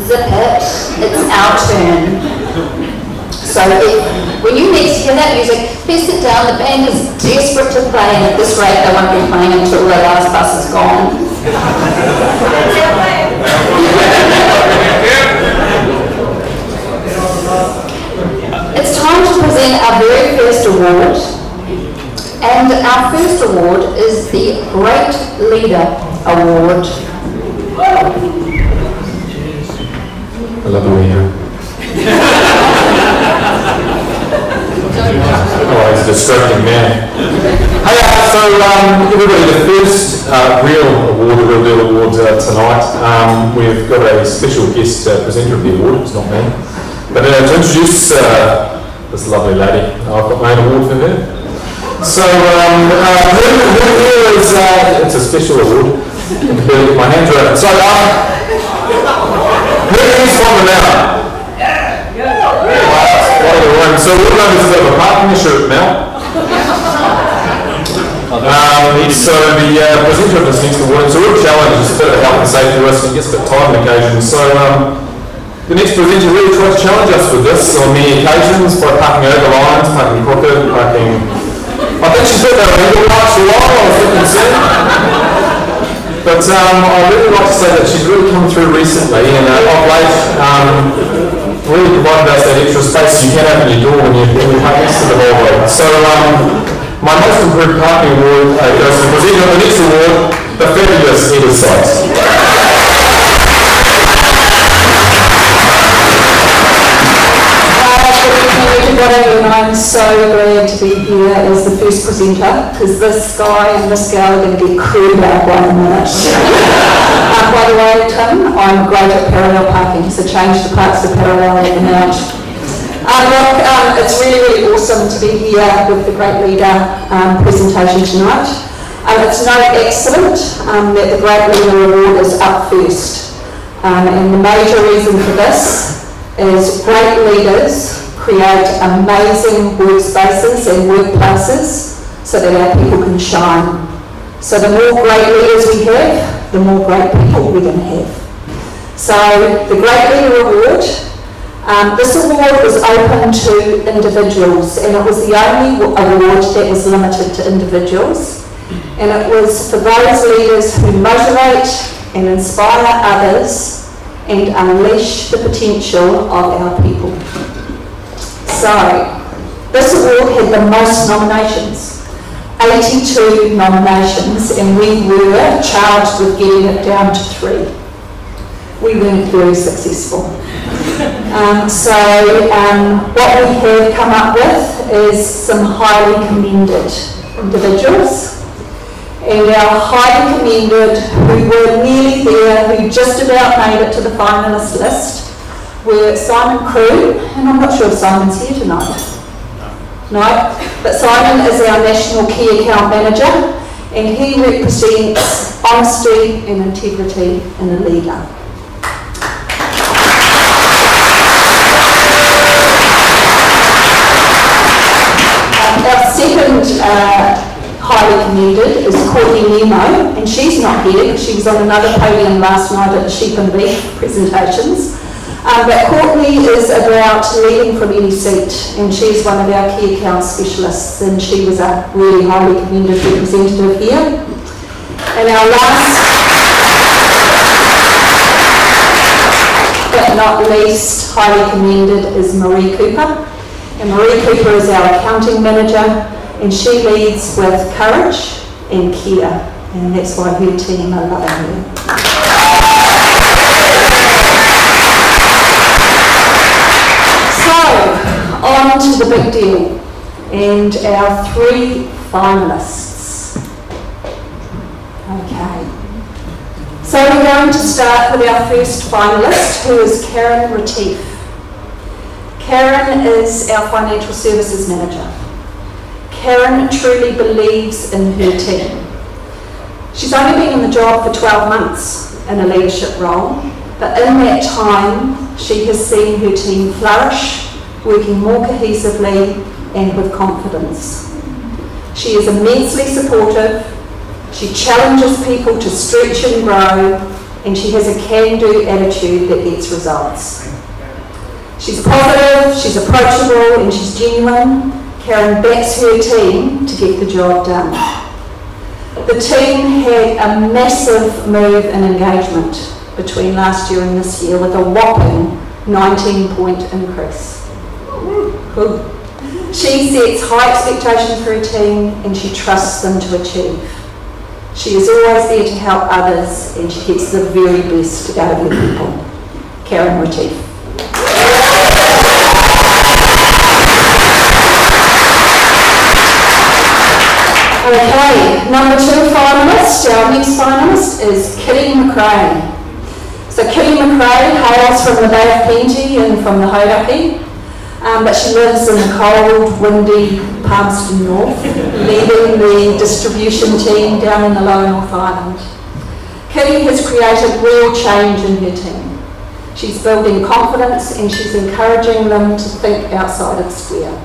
zip it, it's our turn. So when you next hear that music, please sit down. The band is desperate to play, and at this rate they won't be playing until the last bus is gone. It's time to present our very first award. And our first award is the Great Leader Award. I love the leader. Oh, he's a distracting man. Hey, so everybody, the first real award, the Real Deal Awards tonight. We've got a special guest presenter of the award. It's not me. But to introduce this lovely lady, I've got my own award for her. So her here is, it's a special award. My hands are open. So who's from the now? So what we're going to do is a parking issue at Mel. So the presenter of this next award, it's a real challenge, it's a bit of health and safety risk, and gets a bit tight on occasion. So the next presenter really tried to challenge us with this on many occasions by parking over lines, parking crooked, parking... I think she's got that legal rights for a while, I was a bit concerned. But I'd really like to say that she's really come through recently, and of late, really provided us that extra space. You can open your door when you park next to the Volvo. So my most improved parking award goes to the presenter of the next award, the fabulous Edith Sykes. Everybody, and I'm so glad to be here as the first presenter, because this guy and this girl are going to get crude out one minute. By the way, Tim, I'm great at parallel parking, so change the parts to parallel in and out. Look, it's really, really awesome to be here with the Great Leader presentation tonight. It's no accident that the Great Leader Award is up first. And the major reason for this is great leaders create amazing workspaces and workplaces so that our people can shine. So the more great leaders we have, the more great people we're going to have. So the Great Leader Award, this award was open to individuals, and it was the only award that was limited to individuals. And it was for those leaders who motivate and inspire others and unleash the potential of our people. So, this award had the most nominations, 82 nominations, and we were charged with getting it down to 3. We weren't very successful. What we have come up with is some highly commended individuals, and our highly commended, who were nearly there, who just about made it to the finalist list, were Simon Crew, and I'm not sure if Simon's here tonight. No, but Simon is our National Key Account Manager, and he represents honesty and integrity in a leader. Our second highly commended is Courtney Nemo, and she's not here because she was on another podium last night at the Sheep and Beef presentations. But Courtney is about leading from any seat, and she's one of our key account specialists, and she was a really highly commended representative here. And our last, but not least, highly commended is Marie Cooper. And Marie Cooper is our accounting manager, and she leads with courage and care, and that's why her team are loving her. On to the big deal, and our 3 finalists. Okay, so we're going to start with our first finalist, who is Karen Retief. Karen is our Financial Services Manager. Karen truly believes in her team. She's only been in the job for 12 months in a leadership role, but in that time she has seen her team flourish, working more cohesively and with confidence. She is immensely supportive, she challenges people to stretch and grow, and she has a can-do attitude that gets results. She's positive, she's approachable, and she's genuine. Karen backs her team to get the job done. The team had a massive move in engagement between last year and this year with a whopping 19-point increase. Cool. She sets high expectations for her team and she trusts them to achieve. She is always there to help others and she gets the very best out of her people. Karen Retief. Okay, number 2 finalist, our next finalist is Kitty McRae. So Kitty McRae hails from the Bay of Plenty and from the Hauraki, but she lives in the cold, windy Palmerston North, leading the distribution team down in the Lower North Island. Kitty has created real change in her team. She's building confidence and she's encouraging them to think outside of the square.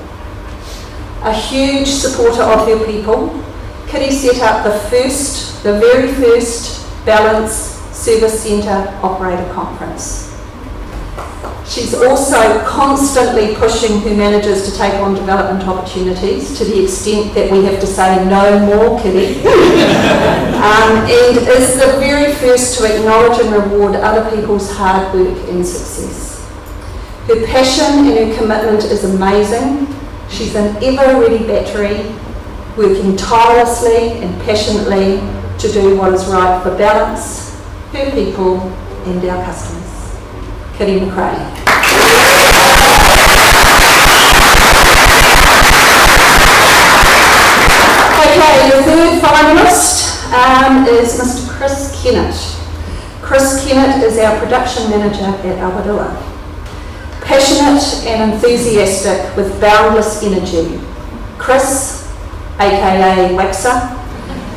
A huge supporter of her people, Kitty set up the very first Ballance Service Centre Operator Conference. She's also constantly pushing her managers to take on development opportunities to the extent that we have to say no more, Kitty. And is the very first to acknowledge and reward other people's hard work and success. Her passion and her commitment is amazing. She's an ever-ready battery, working tirelessly and passionately to do what is right for Ballance, her people and our customers. Kitty McRae. Okay, the third finalist is Mr. Chris Kennett. Chris Kennett is our production manager at Awadua. Passionate and enthusiastic with boundless energy, Chris, aka Waxer,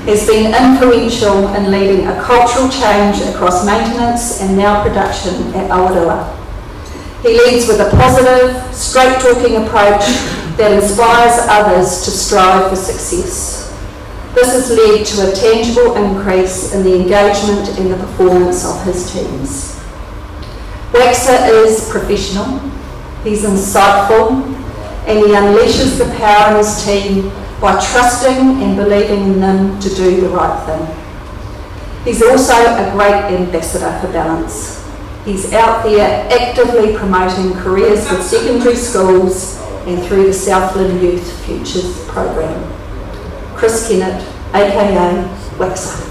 has been influential in leading a cultural change across maintenance and now production at Awadua. He leads with a positive, straight-talking approach that inspires others to strive for success. This has led to a tangible increase in the engagement and the performance of his teams. Waxer is professional, he's insightful, and he unleashes the power in his team by trusting and believing in them to do the right thing. He's also a great ambassador for Ballance. He's out there actively promoting careers with secondary schools and through the Southland Youth Futures program. Chris Kennett, aka Waxer.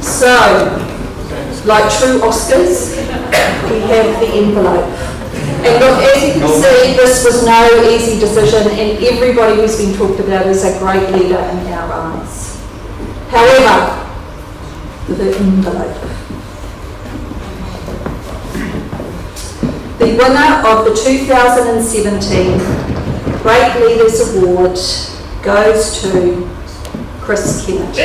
So, like true Oscars, we have the envelope. And look, as you can see, this was no easy decision and everybody who's been talked about is a great leader in our eyes. However, the envelope. The winner of the 2017 Great Leaders Award goes to Chris Kennett.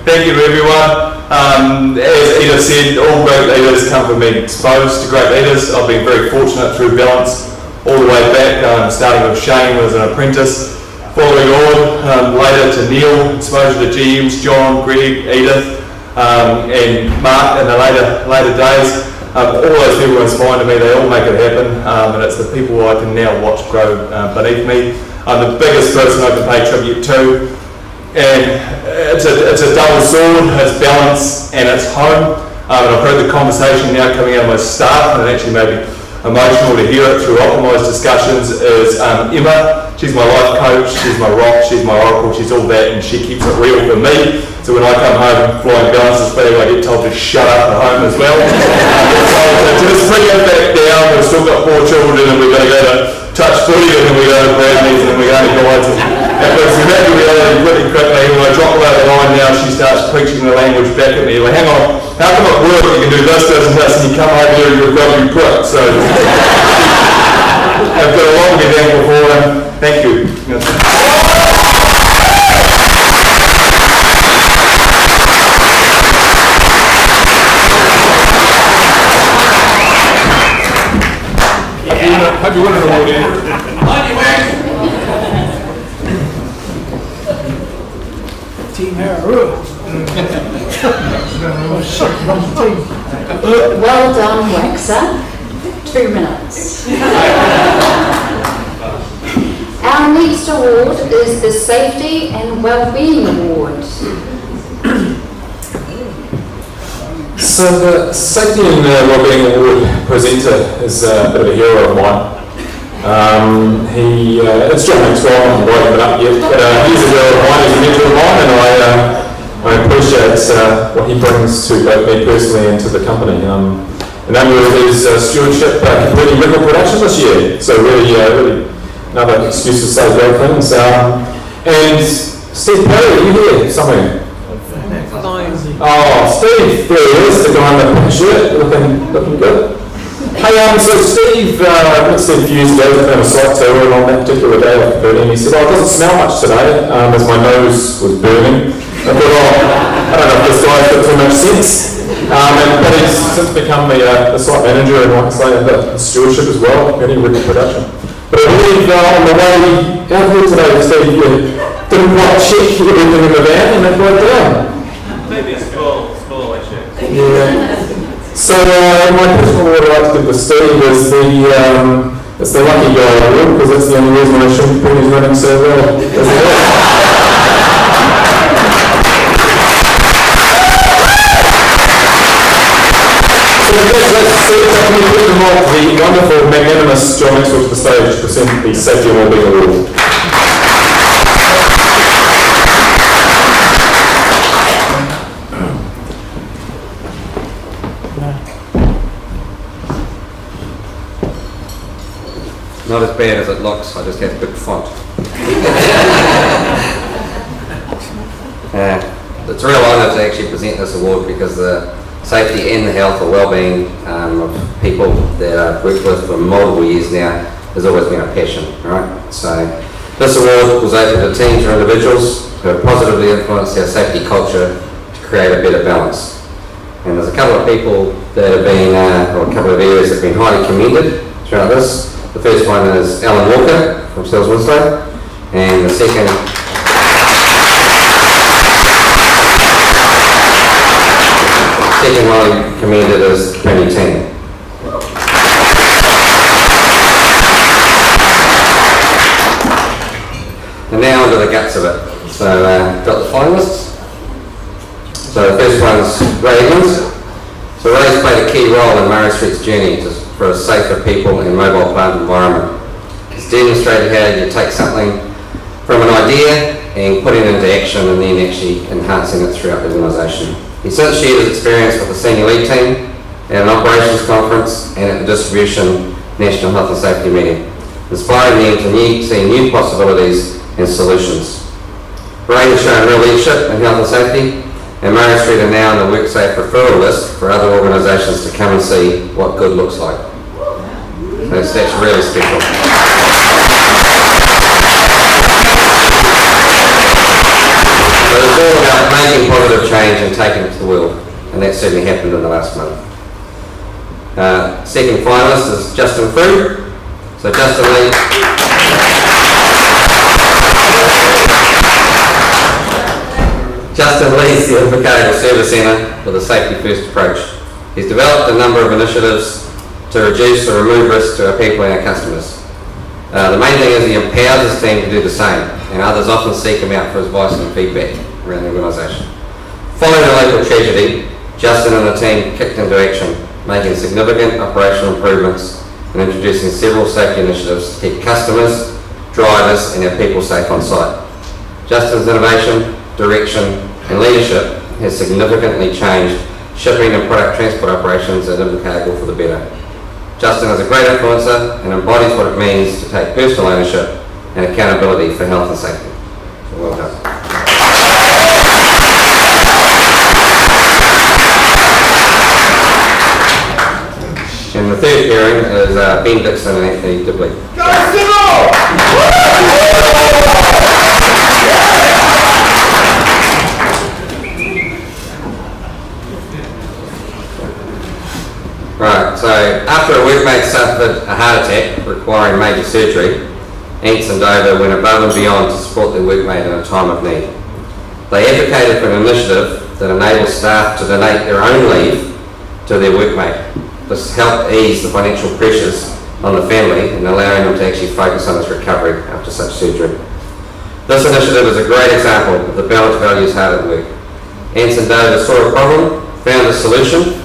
Thank you to everyone. As Edith said, all great leaders come from being exposed to great leaders. I've been very fortunate through Ballance all the way back, starting with Shane as an apprentice, following on later to Neil, exposure to GMs, John, Greg, Edith, and Mark in the later days. All those people inspire to me, they all make it happen, and it's the people I can now watch grow beneath me. I'm the biggest person I can pay tribute to, and it's a double sword. It's Ballance and it's home. And I've heard the conversation now coming out of my staff, and actually maybe emotional to hear it through optimised discussions is Emma. She's my life coach, she's my rock, she's my oracle, she's all that, and she keeps it real for me. So when I come home flying Balance's flag, I get told to shut up at home as well. So just bring it back down. We've still got 4 children, and we're going to go to touch footy, and then we go to Bradley's, and we're going to guides. And but it's back to reality pretty quickly. When I drop her over the line now, she starts preaching the language back at me. Like, hang on, how come at work you can do this, this, and this, and you come over here and you're a grubby prick? So I've got a lot to get down before, and thank you. Hope you win an award, Andrew. Team Harrow. Well done, Waxer. 2 minutes. Our next award is the Safety and Wellbeing Award. So the Safety and Wellbeing Award presenter is a bit of a hero of mine. It's John Maxwell, I haven't woken it up yet, but he's a hero of mine, he's a mentor of mine, and I appreciate what he brings to both me personally and to the company. The number of his stewardship completing record production this year, so really another excuse to say great things. And Steve Perry, are you here somewhere? Oh, Steve, there he is, the guy in the pink shirt, looking good. Hey, so Steve, I met Steve a few years ago on a site tour, and on that particular day of burning, he said, "Oh, it doesn't smell much today," as my nose was burning. I thought, I don't know if this guy's got too much sense. But he's since become the site manager and, like I say, the stewardship as well, any record production. But I believe on the way out here today, Steve, you didn't quite check everything in the van and it broke down. Maybe a small issue. Yeah. So my personal award I'd like to give to Steve is it's the lucky guy award, because that's the only reason I shouldn't put his running so well. So let's see if I can put them off the wonderful, magnanimous John Maxwell to the stage to present the Safety and Wellbeing Award. Not as bad as it looks, I just have big font. It's a real honour to actually present this award, because the safety and the health or well-being of people that I've worked with for multiple years now has always been a passion, right? So this award was open to teams or individuals who have positively influenced our safety culture to create a better balance. And there's a couple of people that have been, or a couple of areas that have been highly commended throughout this. The first one is Alan Walker from Sells Winslow, and the second one commended is the Premier team. And now onto the guts of it. So got the finalists. So the first one's Ray Higgins. So Ray's played a key role in Murray Street's journey for a safer people and mobile plant environment. He's demonstrated how you take something from an idea and put it into action, and then actually enhancing it throughout the organisation. He's since shared his experience with the senior lead team at an operations conference and at the distribution National Health and Safety meeting, inspiring them to see new possibilities and solutions. Ray has shown real leadership in health and safety, and Murray Street are now on the WorkSafe referral list for other organisations to come and see what good looks like. So that's really special. So it's all about making positive change and taking it to the world, and that certainly happened in the last month. Second finalist is Justin Frew. So Justin leads the Invercargill Service Centre with a safety first approach. He's developed a number of initiatives to reduce or remove risk to our people and our customers. The main thing is he empowers his team to do the same, and others often seek him out for his advice and feedback around the organisation. Following a local tragedy, Justin and the team kicked into action, making significant operational improvements and introducing several safety initiatives to keep customers, drivers and our people safe on site. Justin's innovation, direction and leadership has significantly changed shipping and product transport operations at Invercargill for the better. Justin is a great influencer and embodies what it means to take personal ownership and accountability for health and safety. So well done. And the third pairing is Ben Dixon and Anthony Dibley. Right, so after a workmate suffered a heart attack requiring major surgery, Ants and Dover went above and beyond to support their workmate in a time of need. They advocated for an initiative that enables staff to donate their own leave to their workmate. This helped ease the financial pressures on the family and allowing them to actually focus on his recovery after such surgery. This initiative is a great example of the Ballance values hard at work. Ants and Dover saw a problem, found a solution,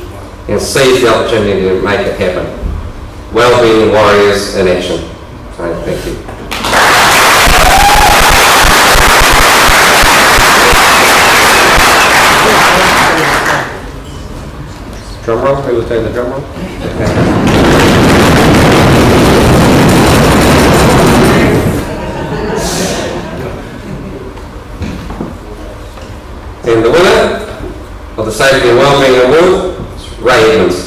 and seized the opportunity to make it happen. Wellbeing warriors in action. So, thank you. Drum roll, who will take the drum roll? And the winner of the Safety and Wellbeing Award, Ray Evans.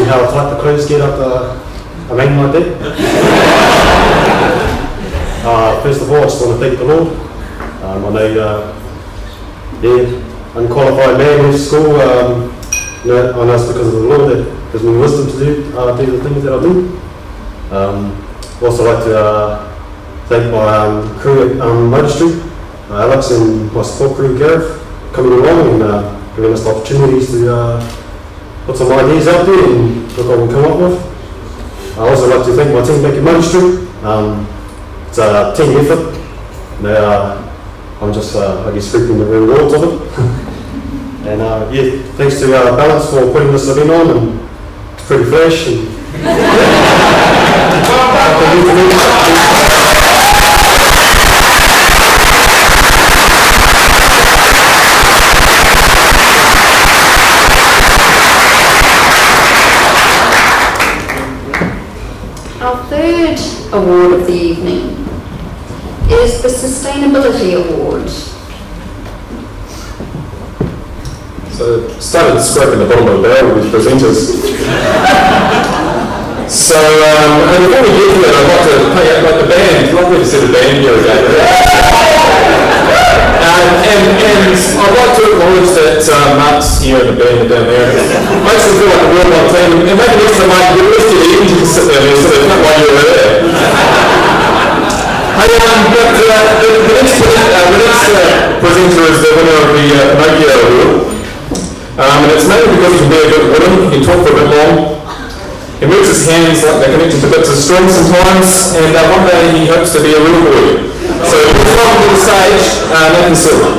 How tight the crews get up a main like that. First of all, I just want to thank the Lord. I know, unqualified man in school, I know it's because of the Lord that gives me wisdom to do the things that I do. Also like to thank my crew at Motor Street, Alex and my support crew Gareth, coming along and giving us the opportunities to put some ideas out there and look what we'll come up with. I also like to thank my team back in Motor Street. It's a team effort. I'm just, I guess, reaping the rewards of it. And yeah, thanks to Ballance for putting this event on, and it's pretty fresh. And Our third award of the evening is the Sustainability Award. So started scraping the bottom of the barrel with presenters. So and before we get to that, I'd like to play out like the band. Lovely to see the band here again. And I'd like to acknowledge that Mark's here in the band down there. Makes me feel like a real one team. And maybe next time Mark, you'll lift your ears and sit there so there's not while you were there. Hey, but the next presenter is the winner of the Pinocchio Award. And it's mainly because he can be a bit wooden, he can talk for a bit long. He moves his hands like they're connected to bits of string sometimes, and one day he hopes to be a real boy. So let's welcome to the stage, Nathan Silver.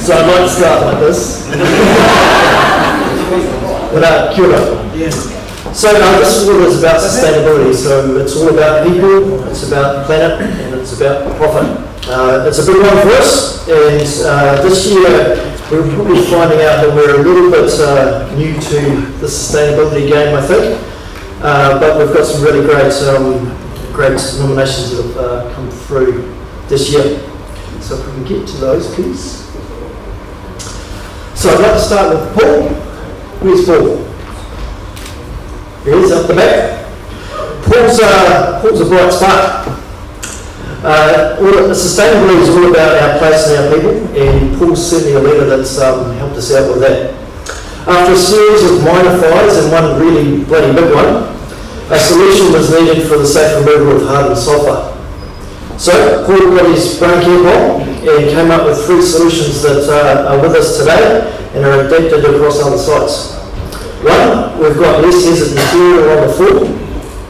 So I'd like to start like this. Without cure. So this award is about sustainability. So it's all about people, it's about the planet, and it's about profit. It's a big one for us, and this year we're probably finding out that we're a little bit new to the sustainability game, I think. But we've got some really great nominations that have come through this year. So if we can get to those, please. So I'd like to start with Paul. Where's Paul? There he is, up the back. Paul's a bright spark. Sustainability is all about our place and our people, and Paul's certainly a leader that's helped us out with that. After a series of minor fires and one really bloody big one, a solution was needed for the safe removal of hardened sulphur. So Paul got his brain care bowl and came up with 3 solutions that are with us today and are adapted across other sites. 1, we've got less hazard material on the floor.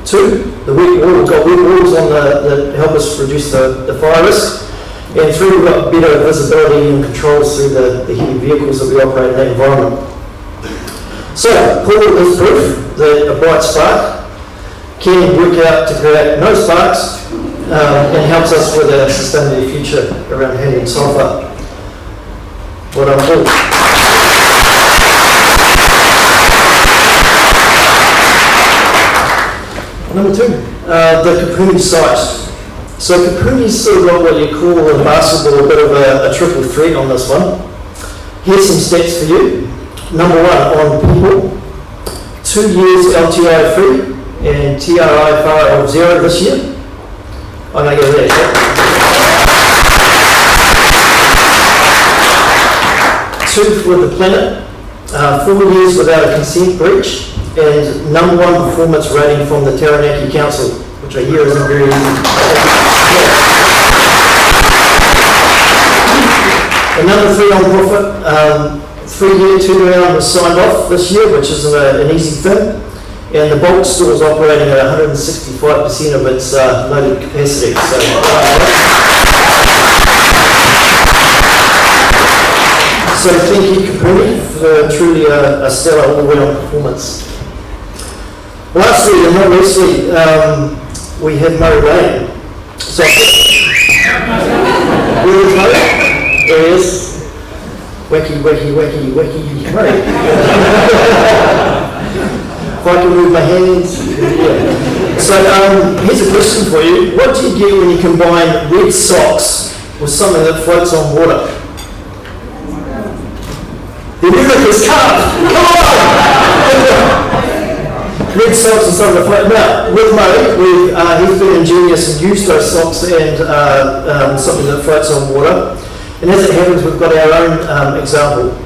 2, we've got wet walls on that help us reduce the fire risk. And 3, we've got better visibility and controls through the heavy vehicles that we operate in that environment. So Paul is proof that a bright spark can work out to create no sparks and helps us with a sustainable future around handling sulphur. Well done, Paul. Number 2, the Kapuni site. So Kapuni's still got what you call in basketball a bit of a triple threat on this one. Here's some stats for you. Number 1, on people, 2 years LTI free and TRI far of 0 this year. I'm going to go there. 2 for the planet, 4 years without a consent breach, and number 1 performance rating from the Taranaki Council, which I hear isn't very easy. And number 3 on profit, 3-year turnaround was signed off this year, which isn't an easy thing. And the bulk store is operating at 165% of its loaded capacity. So thank you, Kapuni, for truly a stellar all-round performance. Lastly, and not leastly, we have Murray Lane. So, where is Murray? There he is. Wacky Murray. If I can move my hands. Yeah. So here's a question for you. What do you get when you combine red socks with something that floats on water? The America's Cup! Come on! Red socks and something that float. Now, with Murray, he's been ingenious and used those socks and something that floats on water. And as it happens, we've got our own example.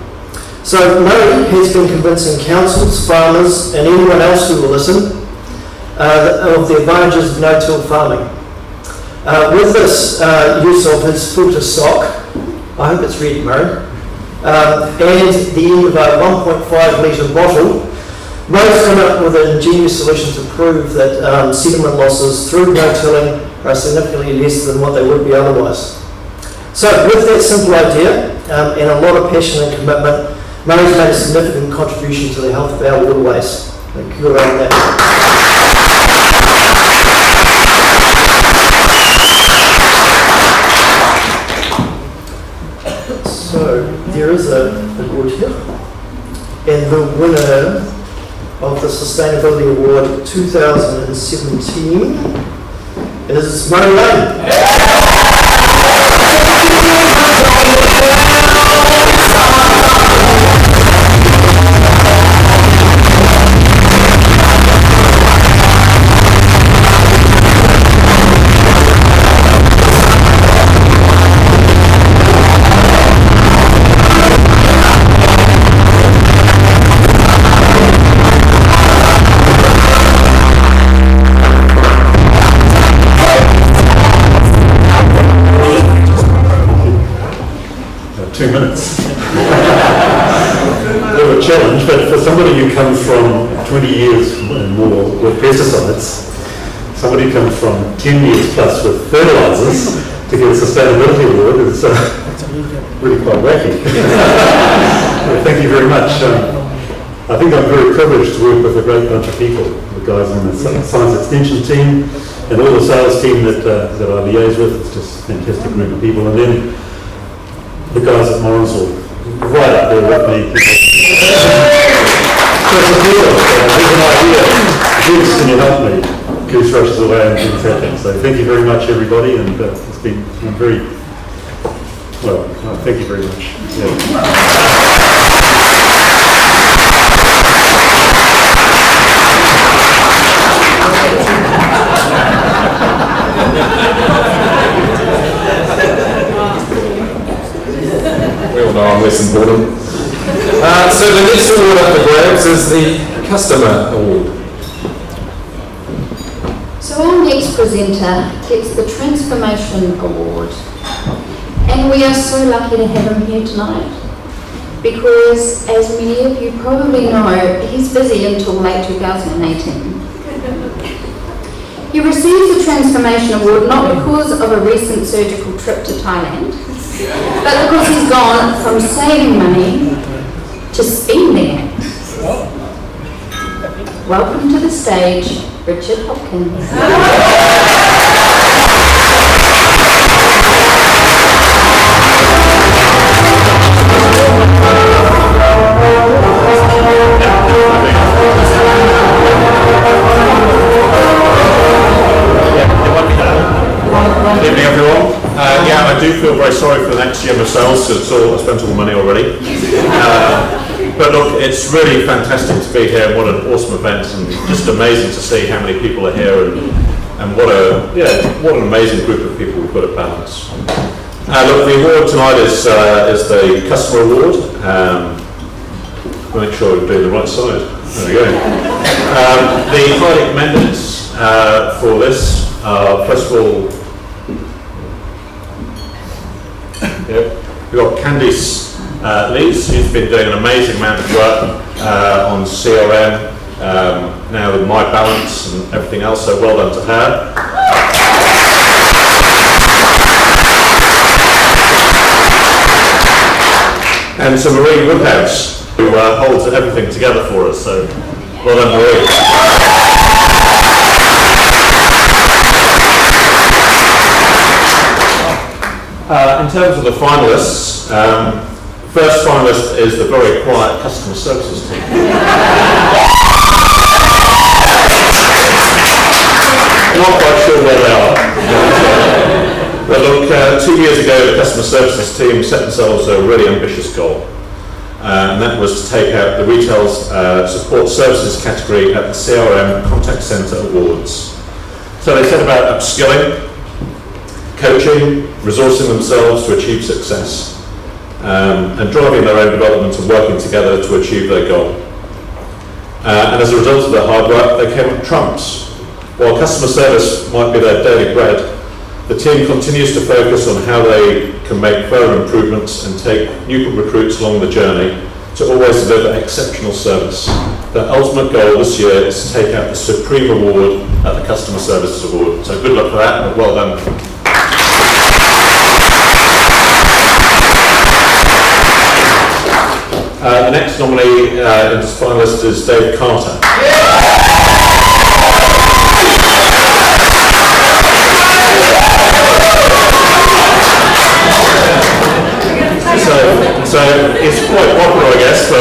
So Murray has been convincing councils, farmers, and anyone else who will listen of the advantages of no-till farming. With this use of his filter sock, I hope it's red, Murray, and the end of a 1.5 litre bottle, Murray's come up with an ingenious solution to prove that sediment losses through no-tilling are significantly less than what they would be otherwise. So with that simple idea and a lot of passion and commitment, Murray's made a significant contribution to the health of our waterways. Thank you around that. So there is a award here, and the winner of the Sustainability Award 2017 is Murray Lane. Challenge, but for somebody who comes from 20 years and more with pesticides, somebody who comes from 10 years plus with fertilizers to get a sustainability award is really quite wacky. Well, thank you very much. I think I'm very privileged to work with a great bunch of people, the guys on the science extension team and all the sales team that I liaise with. It's just a fantastic group of people. And then the guys at Morrinsville, right up there with me. There's an idea. Goose, can you help me? Goose rushes away and things happen. So thank you very much, everybody, and it's been very Well, thank you very much. Yeah. We all know I'm less important. So the next award up for grabs is the Customer Award. So our next presenter gets the Transformation Award. And we are so lucky to have him here tonight because, as many of you probably know, he's busy until late 2018. He receives the Transformation Award not because of a recent surgical trip to Thailand, but because he's gone from saving money to spending it. Welcome to the stage, Richard Hopkins. Good evening, everyone. Yeah, I do feel very sorry for the next year myself, because I spent all the money already. But look, it's really fantastic to be here. What an awesome event, and just amazing to see how many people are here, and what an amazing group of people we've got at Ballance. Look, the award tonight is the Customer Award. Make sure we're doing the right side. There we go. The highly commended for this, first of all, we've got Candice Lees, who's been doing an amazing amount of work on CRM, now with My Ballance and everything else, so well done to her. And to Marie Woodhouse, who holds everything together for us, so well done, Marie. In terms of the finalists, first finalist is the very quiet customer services team. Not quite sure where they are. But look, 2 years ago the customer services team set themselves a really ambitious goal. And that was to take out the Retail Support Services category at the CRM Contact Centre Awards. So they set about upskilling, coaching, resourcing themselves to achieve success, and driving their own development and working together to achieve their goal. And as a result of their hard work, they came up trumps. While customer service might be their daily bread, the team continues to focus on how they can make further improvements and take new recruits along the journey to always deliver exceptional service. Their ultimate goal this year is to take out the Supreme Award at the Customer Services Award. So good luck for that, but well done. The next nominee and finalist is Dave Carter. So it's quite popular, I guess, but I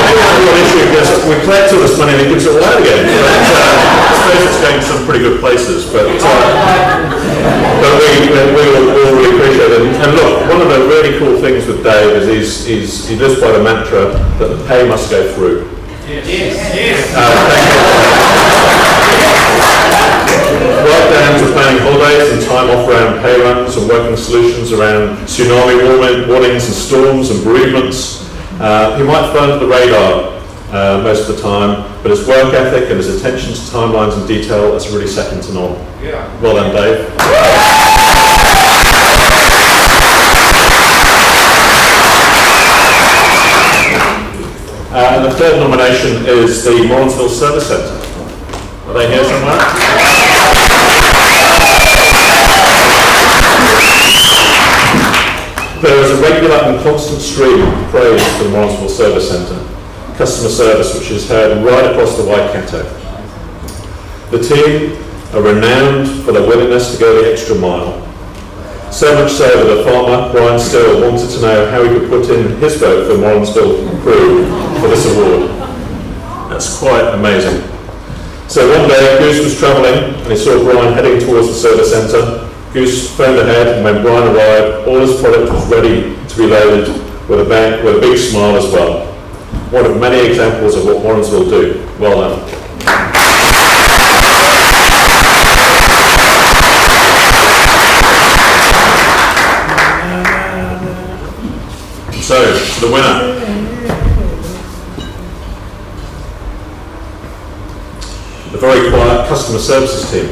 do have one issue because we collect all this money and it gives it all out again. But, I suppose it's going to some pretty good places, but we really appreciate it. And look, one of the really cool things with Dave is he lives by the mantra that the pay must go through. Yes. Thank you. Right down to planning holidays and time off around pay runs and working solutions around tsunami warnings and storms and bereavements. He might fly under the radar most of the time, but his work ethic and his attention to timelines and detail is really second to none. Yeah. Well done, Dave. And the third nomination is the Morrinsville Service Centre. Are they here somewhere? There is a regular and constant stream of praise for the Morrinsville Service Centre, customer service which is heard right across the Waikato. The team are renowned for their willingness to go the extra mile. So much so that a farmer, Brian Still, wanted to know how he could put in his vote for Morrinsville crew for this award. That's quite amazing. So one day, Goose was travelling and he saw Brian heading towards the service centre. Goose phoned ahead, and when Brian arrived, all his product was ready to be loaded with a big smile as well. One of many examples of what Warrens will do. Well done. So, to the winner. The very quiet customer services team.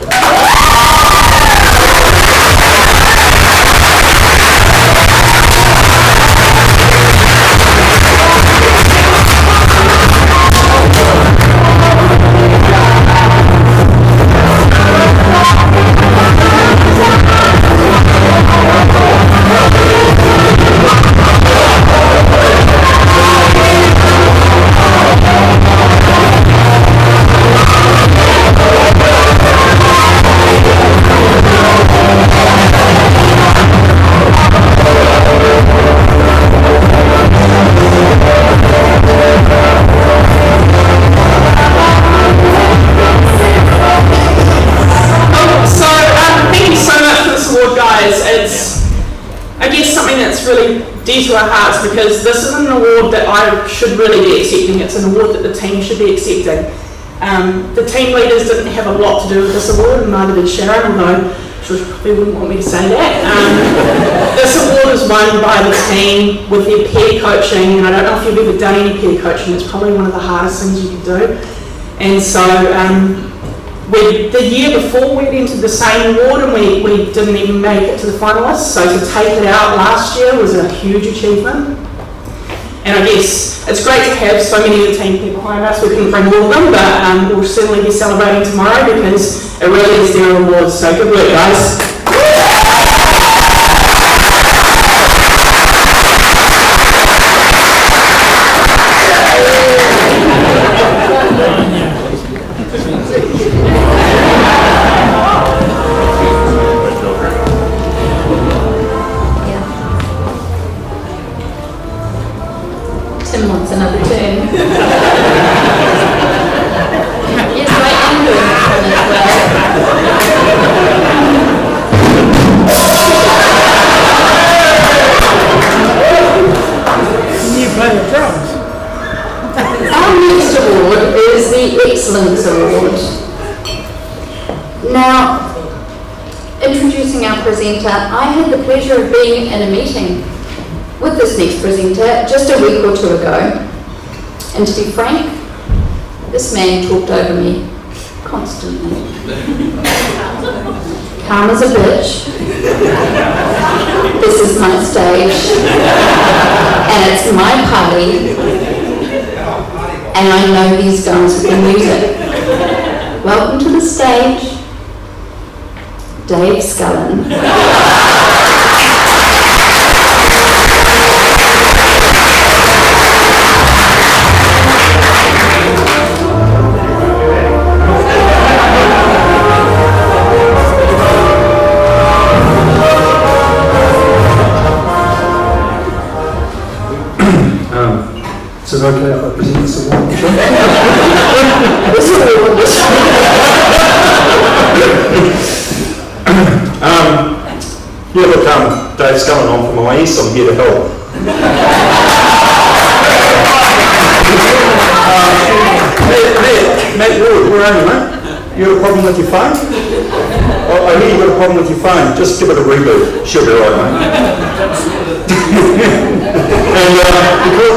To our hearts, because this isn't an award that I should really be accepting, it's an award that the team should be accepting. The team leaders didn't have a lot to do with this award, and neither did Sharon, although she probably wouldn't want me to say that. This award is won by the team with their peer coaching, and I don't know if you've ever done any peer coaching, it's probably one of the hardest things you can do. And so the year before we'd entered the same award and we didn't even make it to the finalists, so to take it out last year was a huge achievement. And I guess it's great to have so many of the team people behind us. We couldn't bring all of them, but we'll certainly be celebrating tomorrow because it really is their award, so good work guys. Another turn. Yes, I am doing this one as well. You play the drums. Our next award is the Excellence Award. Now, introducing our presenter, I had the pleasure of being in a meeting with this next presenter just a week or two ago, and to be frank, this man talked over me constantly. Calm as a bitch. This is my stage, and it's my party, and I know these guys with the music. Welcome to the stage, Dave Scullen. Is it okay if I present this award? Yeah, look, Dave Scullen, I'm from IES, I'm here to help. Matt, where are you, mate? You got a problem with your phone? Oh, I hear you got a problem with your phone. Just give it a reboot. She'll be right, mate. And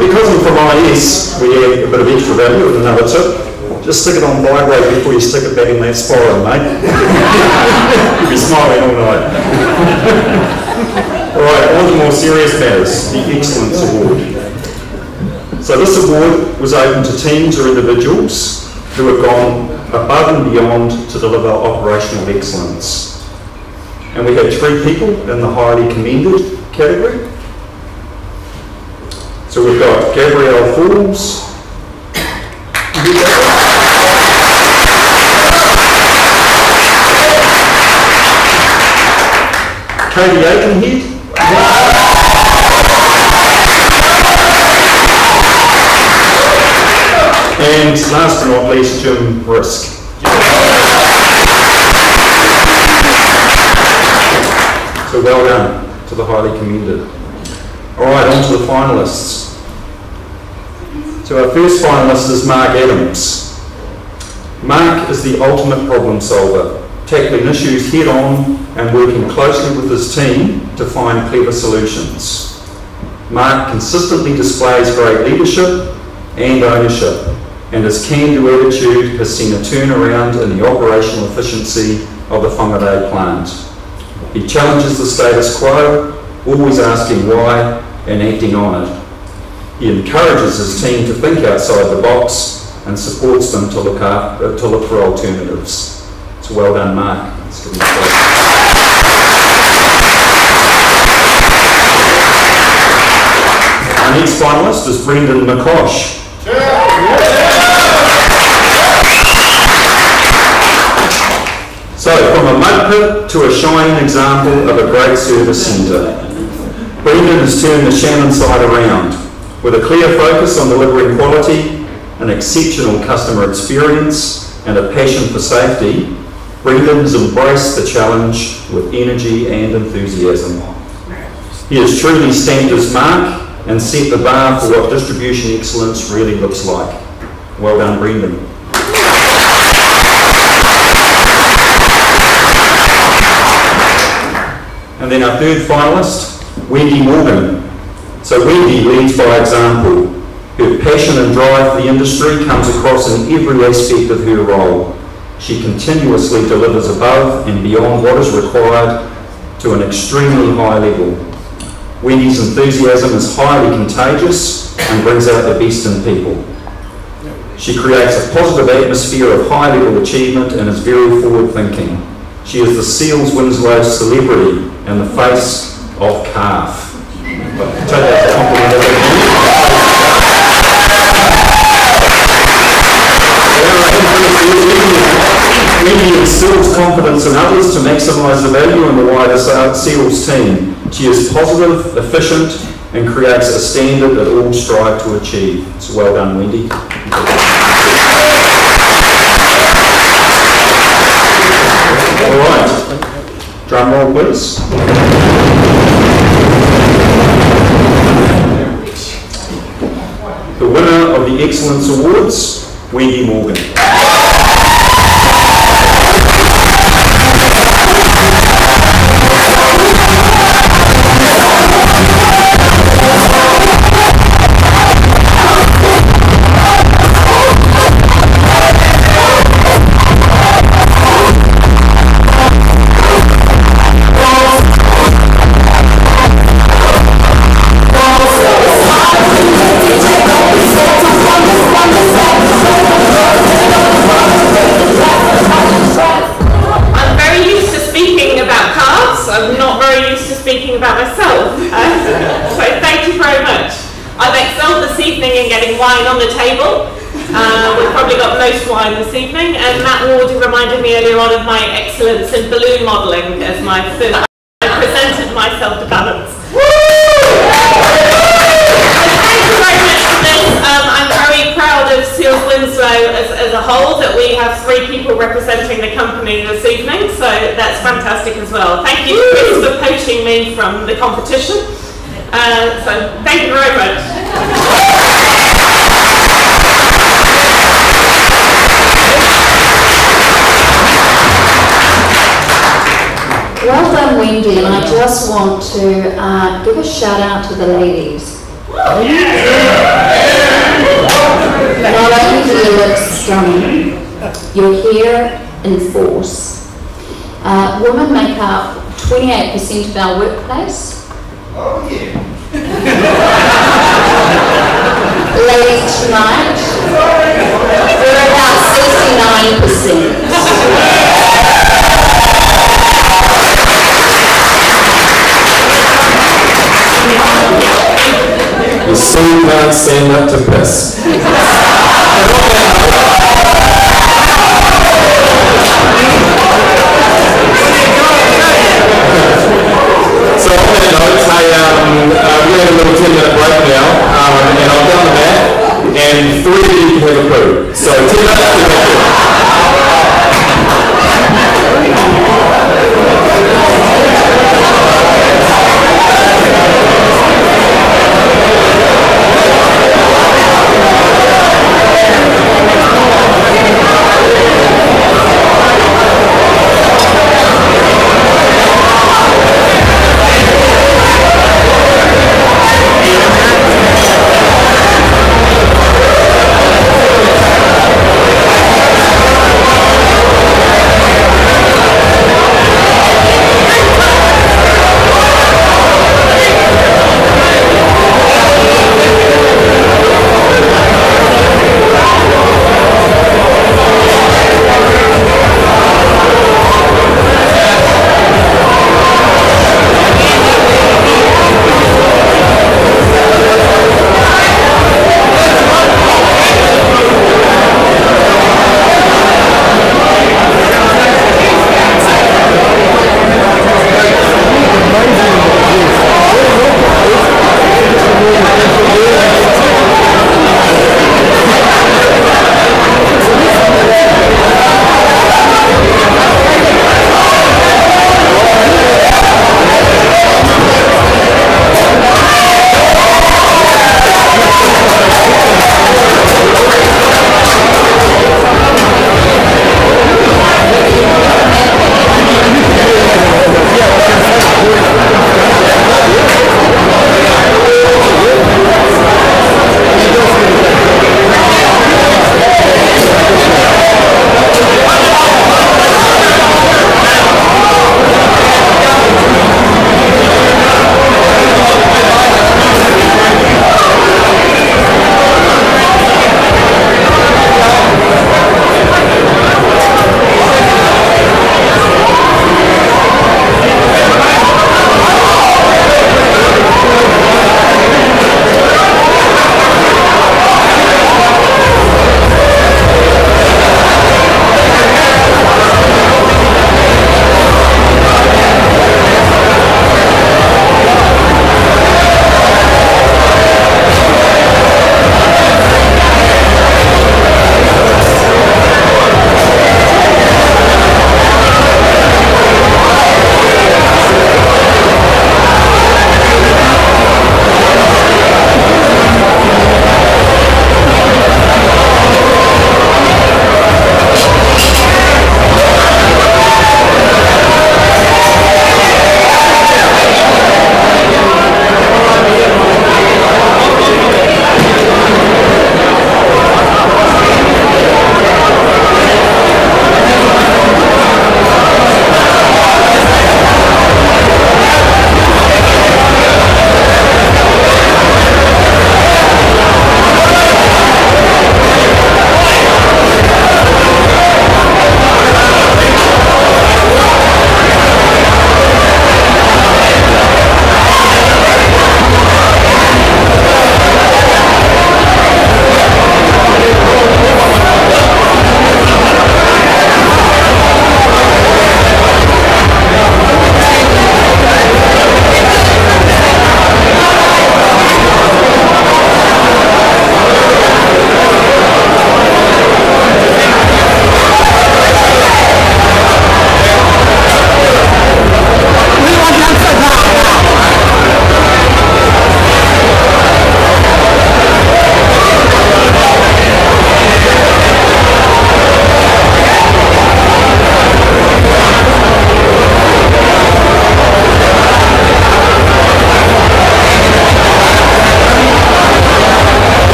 because I'm from IES, we add a bit of extra value with another tip. Just stick it on vibrate before you stick it back in that spiral, mate. You'll be smiling all night. Alright, on to more serious matters, the Excellence Award. So this award was open to teams or individuals who have gone above and beyond to deliver operational excellence. And we had 3 people in the highly commended category. So we've got Gabrielle Falls, Katie Aikenhead, and last but not least, Jim So well done to the highly commended. All right, on to the finalists. So our first finalist is Mark Adams. Mark is the ultimate problem solver, tackling issues head on and working closely with his team to find clever solutions. Mark consistently displays great leadership and ownership, and his can-do attitude has seen a turnaround in the operational efficiency of the Whangarei plant. He challenges the status quo, always asking why and acting on it. He encourages his team to think outside the box and supports them to look for alternatives. So well done, Mark. Let's give him a applause. Our next finalist is Brendan McCosh. So, from a mud pit to a shining example of a great service centre, Brendan has turned the Shannon side around. With a clear focus on delivering quality, an exceptional customer experience, and a passion for safety, Brendan has embraced the challenge with energy and enthusiasm. He has truly stamped his mark and set the bar for what distribution excellence really looks like. Well done, Brendan. And then our third finalist, Wendy Morgan. So Wendy leads by example. Her passion and drive for the industry comes across in every aspect of her role. She continuously delivers above and beyond what is required to an extremely high level. Wendy's enthusiasm is highly contagious and brings out the best in people. She creates a positive atmosphere of high level achievement and is very forward thinking. She is the Seals Winslow celebrity and the face of calf. Take that as a compliment. Wendy instills confidence in others to maximise the value in the wider Seals team. She is positive, efficient, and creates a standard that all strive to achieve. So well done, Wendy. All right, drum roll, please. The winner of the Excellence Awards, Wendy Morgan. Wine on the table. We've probably got most wine this evening, and Matt Ward reminded me earlier on of my excellence in balloon modelling as my first. I presented myself to Ballance. Thank you very much for this. I'm very proud of Seals Winslow as a whole, that we have 3 people representing the company this evening, so that's fantastic as well. Thank you, Chris, for poaching me from the competition. So thank you very much. Well done, Wendy, and I just want to give a shout out to the ladies. Not only do you look stunning, you're here in force. Women make up 28% of our workplace. Oh yeah. Ladies tonight, we're about 69%. You still can't stand up to piss. So on that note, we're having a little 10-minute break now, and I'll go on the mat, and 3 of you can have a poo. So 10 minutes to go.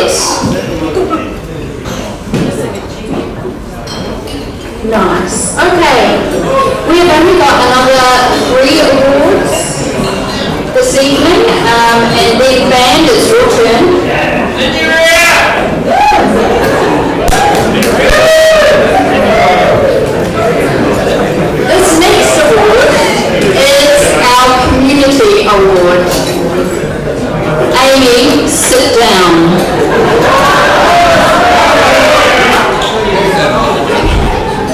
Yes. Nice. Okay. We have only got another 3 awards this evening, and the band, it's your turn. This next award is our Community Award. Amy, sit down.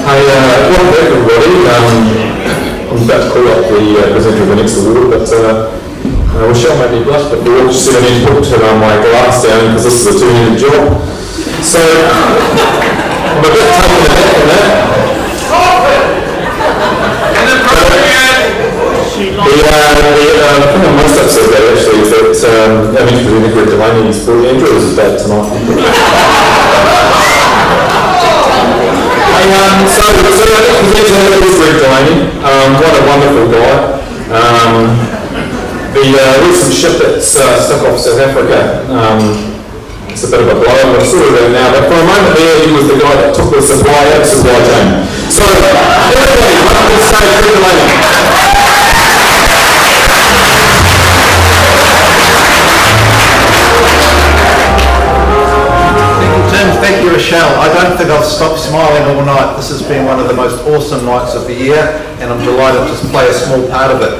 Hi, welcome back everybody. I'm about to call up the presenter of the next award, but Michelle made me blush, but we'll just see an input to my glass down because this is a 2-minute job. So, I'm a bit taken aback on that. The thing I'm most upset about actually is that our next presenter, Greg Delaney's brought Andrew is bad tonight. So I think is Greg Delaney, what a wonderful guy. The recent ship that's stuck off South Africa, it's a bit of a blow, but I've sorted it out now, but for a moment there he was the guy that took the supply out of the supply chain. So everybody, welcome to the stage, Greg Delaney. Thank you, Rochelle. I don't think I've stopped smiling all night. This has been one of the most awesome nights of the year, and I'm delighted to play a small part of it.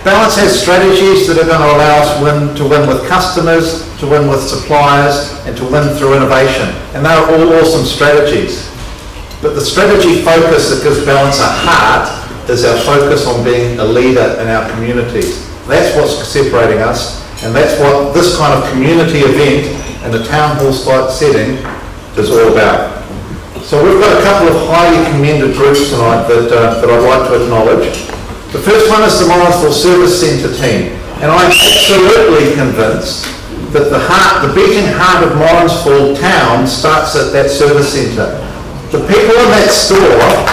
Ballance has strategies that are going to allow us to win with customers, to win with suppliers, and to win through innovation. And they're all awesome strategies. But the strategy focus that gives Ballance a heart is our focus on being a leader in our communities. That's what's separating us, and that's what this kind of community event in a town hall style setting is all about. So we've got a couple of highly commended groups tonight that I'd like to acknowledge. The first one is the Morrinsville Service Centre team, and I'm absolutely convinced that the beating heart of Morrinsville town starts at that service centre. The people in that store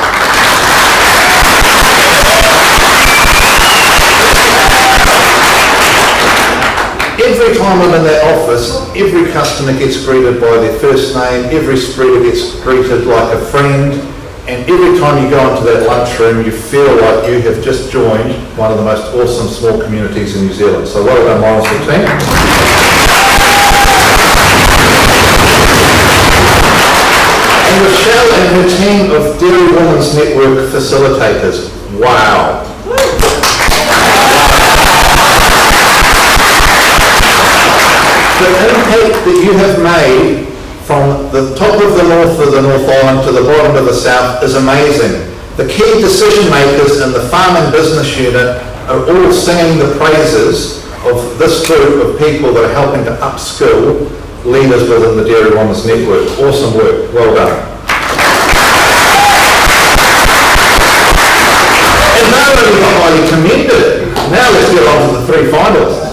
every time I'm in that office, every customer gets greeted by their first name, every spreader gets greeted like a friend, and every time you go into that lunchroom, you feel like you have just joined one of the most awesome small communities in New Zealand. So well done, Morrinsville team. And Rochelle and her team of Dairy Women's Network facilitators. Wow. The impact that you have made from the top of the North Island to the bottom of the South is amazing. The key decision makers in the farm and business unit are all singing the praises of this group of people that are helping to upskill leaders within the Dairy Women's Network. Awesome work. Well done. And now we're highly commended. Now let's get on to the 3 finalists.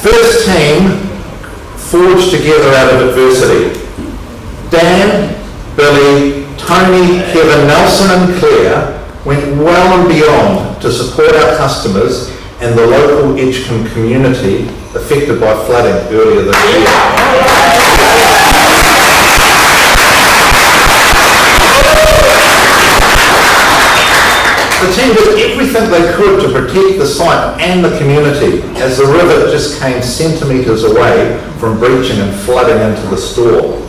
First team forged together out of adversity. Dan, Billy, Tony, Kevin, Nelson and Claire went well and beyond to support our customers and the local Edgecombe community affected by flooding earlier this year. The team did everything they could to protect the site and the community as the river just came centimetres away from breaching and flooding into the store.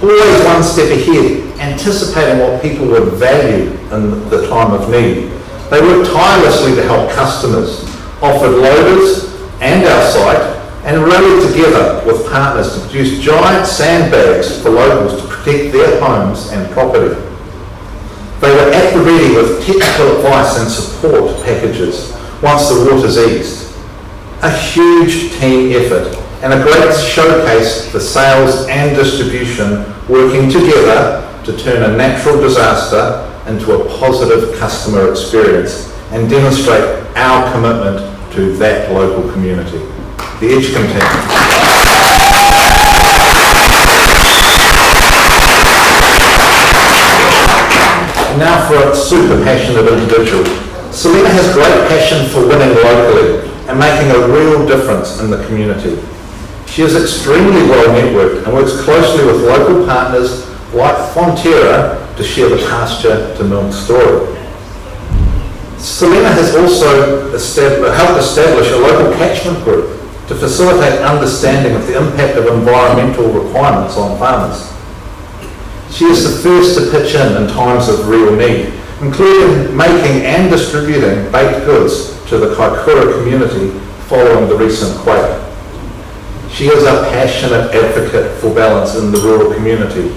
Always one step ahead, anticipating what people would value in the time of need. They worked tirelessly to help customers, offered loaders and our site, and rallied together with partners to produce giant sandbags for locals to protect their homes and property. They were at the ready with technical advice and support packages once the waters eased. A huge team effort and a great showcase for sales and distribution working together to turn a natural disaster into a positive customer experience and demonstrate our commitment to that local community. The Edgecombe team. Now for a super passionate individual. Selena has great passion for winning locally and and making a real difference in the community. She is extremely well networked and works closely with local partners like Fonterra to share the pasture to milk story. Selena has also helped establish a local catchment group to facilitate understanding of the impact of environmental requirements on farmers. She is the first to pitch in times of real need, including making and distributing baked goods to the Kaikoura community following the recent quake. She is a passionate advocate for balance in the rural community,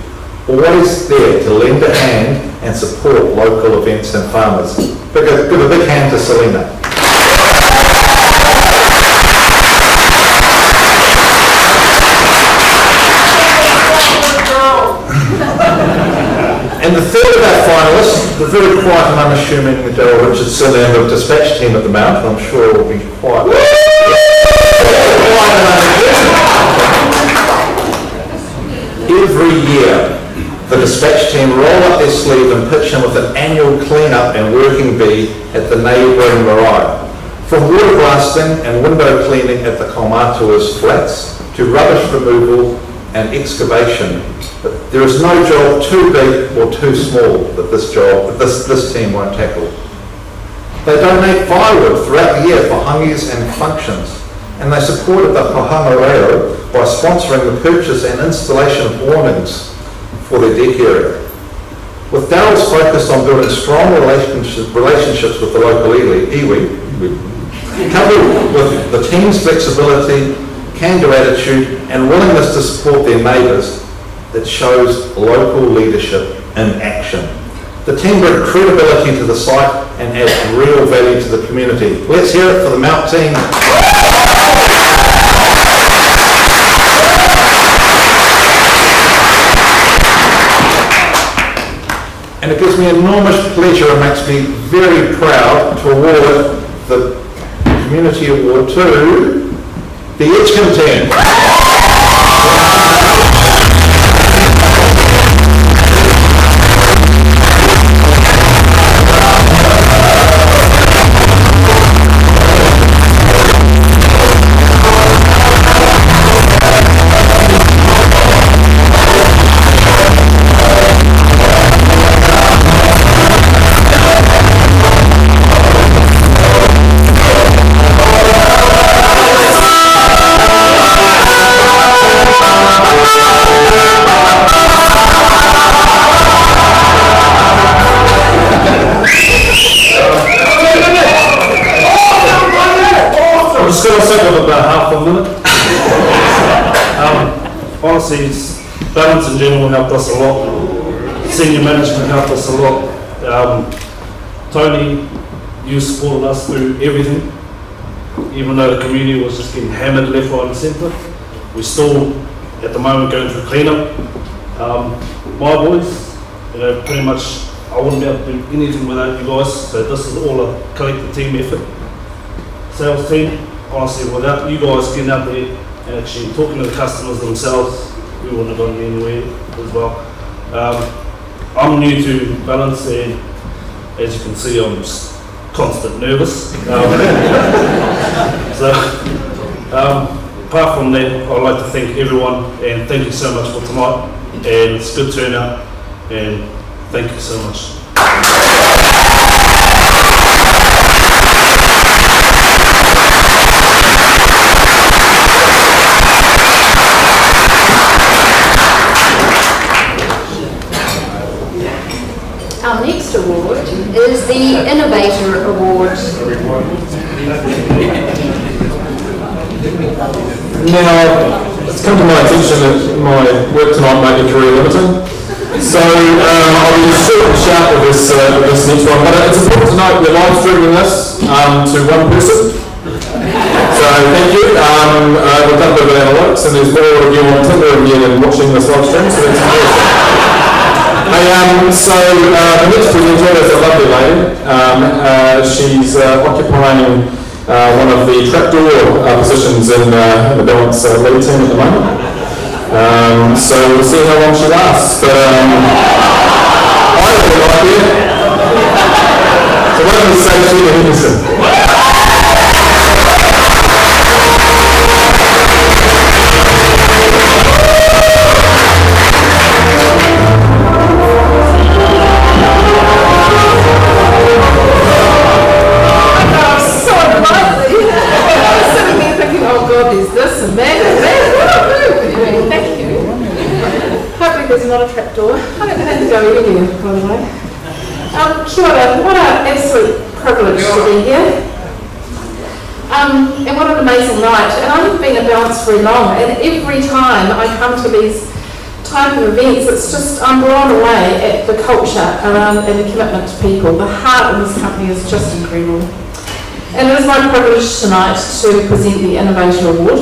always there to lend a hand and support local events and farmers. Give a big hand to Selena. And the third of our finalists, the very quiet and unassuming Daryl Richardson and the dispatch team at the Mount, I'm sure will be quiet. Every year, the dispatch team roll up their sleeve and pitch in with an annual clean-up and working bee at the neighbouring marae. From water blasting and window cleaning at the Kaumatua's flats to rubbish removal and excavation, there is no job too big or too small that this team won't tackle. They donate firewood throughout the year for hangies and functions, and they supported the Pahangareo by sponsoring the purchase and installation of awnings for their deck area. With Daryl's focus on building strong relationships with the local iwi, coupled with the team's flexibility, can-do attitude and willingness to support their neighbours, it shows local leadership in action. The team bring credibility to the site and adds real value to the community. Let's hear it for the Mount team. And it gives me enormous pleasure and makes me very proud to award the Community Award to the Edgecombe team. Honestly, Ballance in general helped us a lot. Senior management helped us a lot. Tony, you supported us through everything. Even though the community was just getting hammered left, right and centre, we're still at the moment going through clean-up. My boys, pretty much I wouldn't be able to do anything without you guys, so this is all a collective team effort. Sales team, honestly, without you guys getting out there and actually talking to the customers themselves, we wouldn't have gone anywhere as well. I'm new to Ballance, and as you can see, I'm just constant nervous. Apart from that, I'd like to thank everyone, and thank you so much for tonight, and it's a good turnout, and thank you so much. Our next award is the Innovator Award. Now, it's come to my attention that my work tonight might be career limited. So I'll be short and sharp with this next one, but it's important to note we're live streaming this to one person. So thank you. We've done a bit of analytics, and there's more of you on Tinder again and watching this live stream, so that's amazing. The next presenter is a lovely lady. She's occupying one of the trapdoor positions in the Ballance lead team at the moment. So we'll see how long she lasts. But I really like it. So welcome to say Sheila Henderson. there's not a trapdoor. I don't have to go anywhere, by the way. Kia ora, what an absolute privilege to be here. And what an amazing night. And I haven't been at Ballance very long, and every time I come to these type of events, it's just, I'm blown away at the culture around and the commitment to people. The heart of this company is just incredible. And it is my privilege tonight to present the Innovator Award.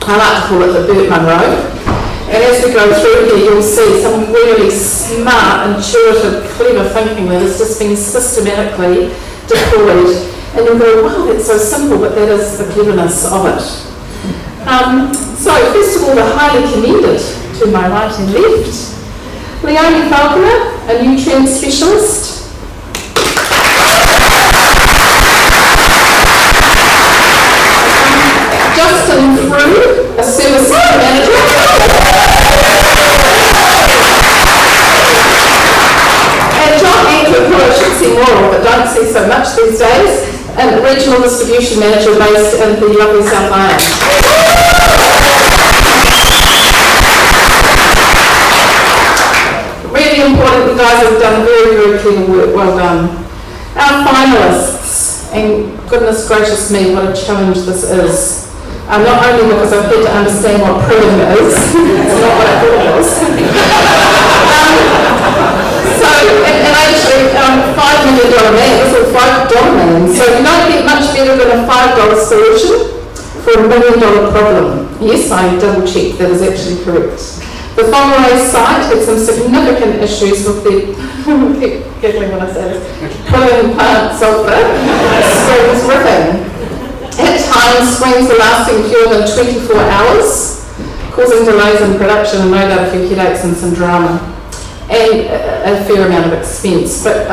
I like to call it the Burt Munro. And as we go through here, you'll see some really smart, intuitive, clever thinking that has just been systematically deployed. And you'll go, wow, that's so simple, but that is the cleverness of it. So, first of all, the highly commended, to my right and left, Leonie Falconer, a nutrient specialist. Justin Frew, a service manager. And John Anker, who I should see more of, but don't see so much these days, and regional distribution manager based in the lovely South Island. Really important, you guys have done very, very clever work, well done. Our finalists, and goodness gracious me, what a challenge this is. Not only because I've had to understand what pruning is, it's not what I thought it was. And actually, $5 million man, this is $5 man, so you don't get much better than a $5 solution for $1 million problem. Yes, I double checked, that is actually correct. The Fongaray site had some significant issues with the, keep giggling when I say this, pulling plant sulphur, springs ripping. At times, springs were lasting fewer than 24 hours, causing delays in production and no doubt a few headaches and some drama, and a fair amount of expense. But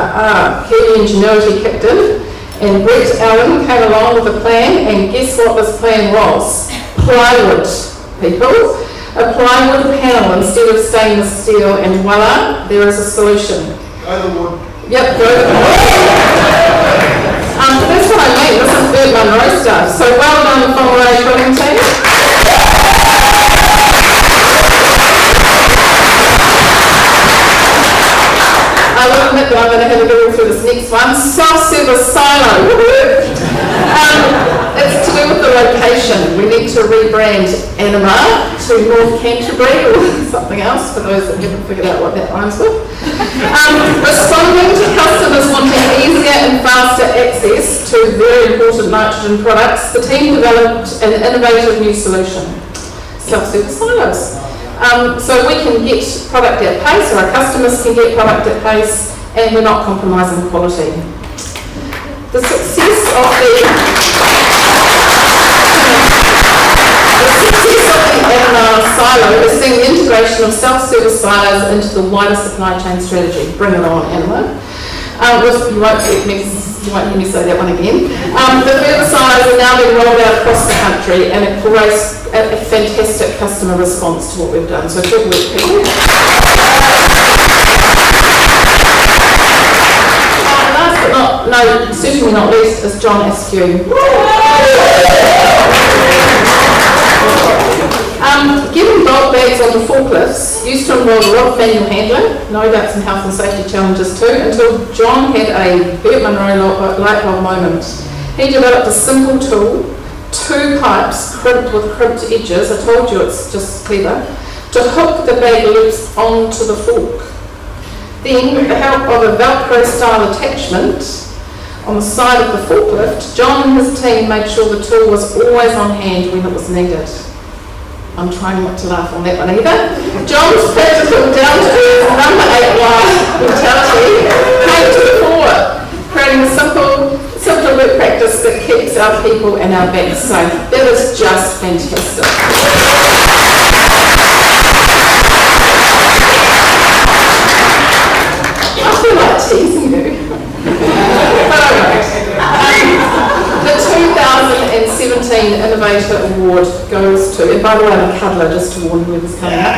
Kiwi ingenuity kicked in, and Brett Allen came along with a plan, and guess what this plan was? Plywood, people. A plywood panel instead of stainless steel, and voila, there is a solution. Go the wood. Yep, go the wood. That's what I mean, this is Burt Munro stuff. So well done, Fongaray Trilling team. I will admit that I'm going to have a go through this next one. Self-service silo. It's to do with the location. We need to rebrand Anima to North Canterbury or something else for those that haven't figured out what that rhymes with. Responding to customers wanting easier and faster access to very important nitrogen products, the team developed an innovative new solution, self-service silos. So we can get product at pace, or our customers can get product at pace, and we're not compromising quality. The success of the silo is seeing the integration of self-service silos into the wider supply chain strategy. Bring it on, Anna. You won't hear me say that one again. The further silos are now being rolled out across the country, and it creates a fantastic customer response to what we've done. So good work, people. Last but no, certainly not least, is John Askew. Getting dog bags on the forklifts used to involve a lot of manual handling, no doubt some health and safety challenges too, until John had a Burt Munro light bulb moment. He developed a simple tool, 2 pipes crimped with crimped edges, I told you it's just clever, to hook the bag loops onto the fork. Then, with the help of a Velcro style attachment on the side of the forklift, John and his team made sure the tool was always on hand when it was needed. I'm trying not to laugh on that one either. John's practical down-to-earth number 8 wire mentality came to the fore, creating a simple work practice that keeps our people and our backs safe. That is just fantastic. I feel like teasing you. But alright. The 2017 Innovator Award goes to, and by the way, I'm a cuddler just to warn whoever's coming up.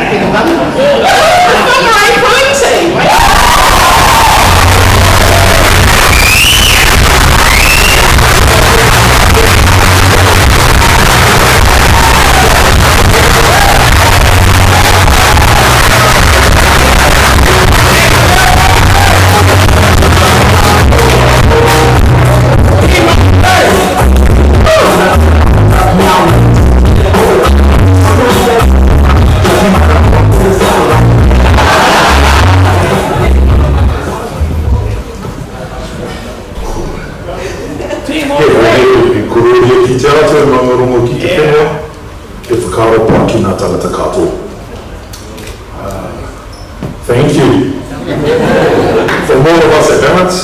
tangata katoa. Thank you. From all of us at Ballance,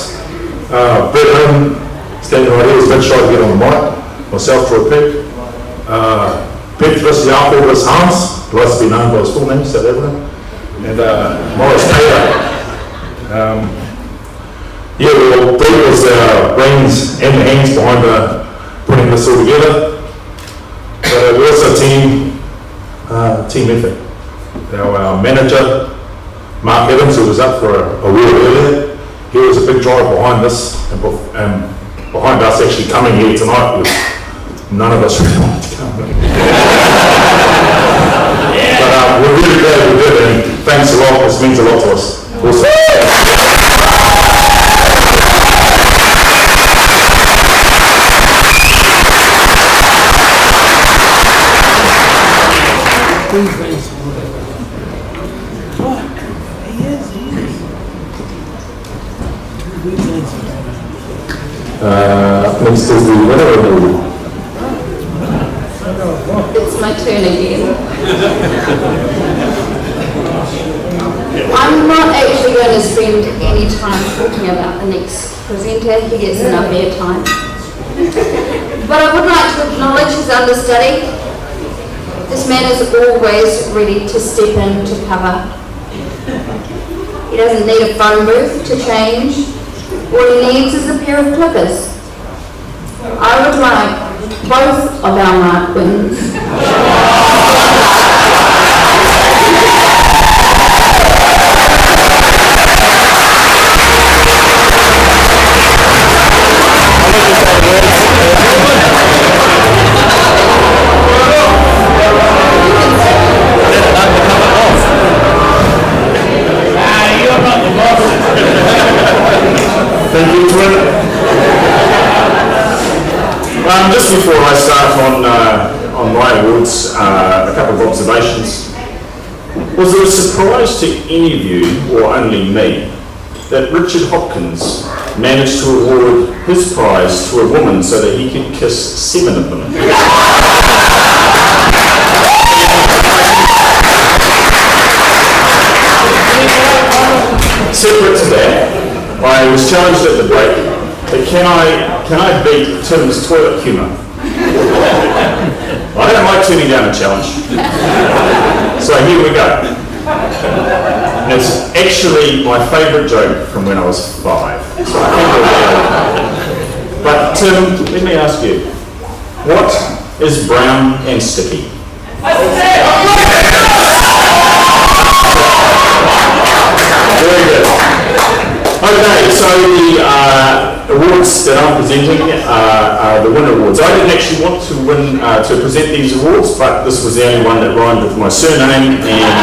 Brett Home, standing right here, is a bit shy to get on the mic. Myself, Troy Peck. Petrus Jacobus Hans, who likes to be known by his full name, South African. And Morris Taylor. Yeah, well, Brett was our brains and the hands behind putting this all together. But we're also team effort. Our manager, Mark Evans, who was up for a award earlier, he was a big driver behind this and behind us actually coming here tonight. With none of us really wanted to come. But we're really glad we did, and thanks a lot. This means a lot to us. Awesome. Next is the winner of the It's my turn again. I'm not actually going to spend any time talking about the next presenter. He gets enough airtime. But I would like to acknowledge his understudy. This man is always ready to step in to cover. He doesn't need a phone booth to change. All he needs is a pair of clippers. I would like both of our Mark wins. Thank you, Twin. Just before I start on my awards, a couple of observations. Was it a surprise to any of you, or only me, that Richard Hopkins managed to award his prize to a woman so that he could kiss 7 of them? Separate to that, I was challenged at the break. But can I beat Tim's toilet humour? I don't like turning down a challenge. So here we go. And it's actually my favourite joke from when I was 5. So I think but Tim, let me ask you, what is brown and sticky? Very good. Okay, so the awards that I'm presenting are the winner awards. I didn't actually want to present these awards, but this was the only one that rhymed with my surname, and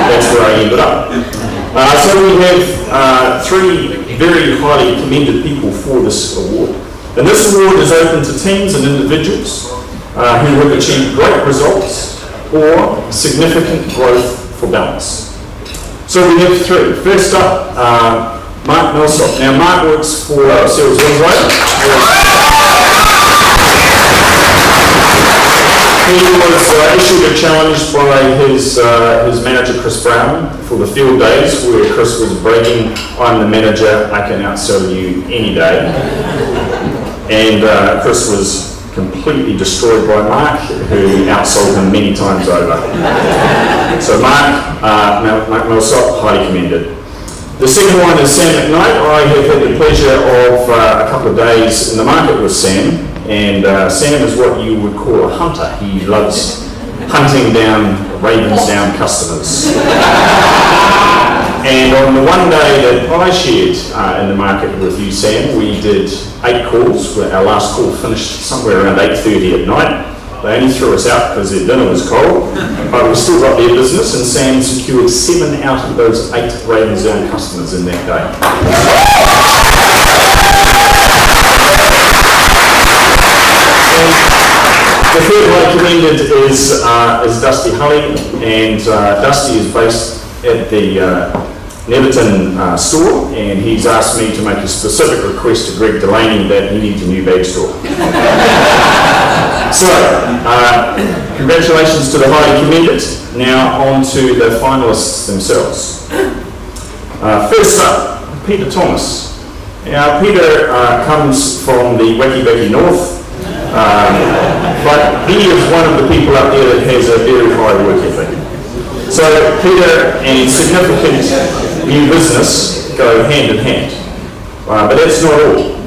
that's where I ended up. So we have 3 very highly commended people for this award. And this award is open to teams and individuals who have achieved great results or significant growth for Ballance. So we have 3. First up, Mark Millsop. Now Mark works for Seals Winslow. He was issued a challenge by his manager Chris Brown for the field days, where Chris was bragging, "I'm the manager, I can outsell you any day." And Chris was completely destroyed by Mark, who outsold him many times over. So Mark Millsop, highly commended. The second one is Sam McKnight. I have had the pleasure of a couple of days in the market with Sam, and Sam is what you would call a hunter. He loves hunting down ravens down customers. And on the one day that I shared in the market with you, Sam, we did 8 calls. Our last call finished somewhere around 8:30 at night. They only threw us out because their dinner was cold, but we still got their business, and Sam secured 7 out of those 8 Ravensdown customers in that day. The third one I commended is Dusty Hulley, and Dusty is based at the Neverton store, and he's asked me to make a specific request to Greg Delaney that he needs a new bag store. So, Congratulations to the highly commended. Now on to the finalists themselves. First up, Peter Thomas. Now Peter comes from the Wacky North, but he is one of the people up there that has a very high work ethic. So Peter and significant new business go hand in hand, but that's not all.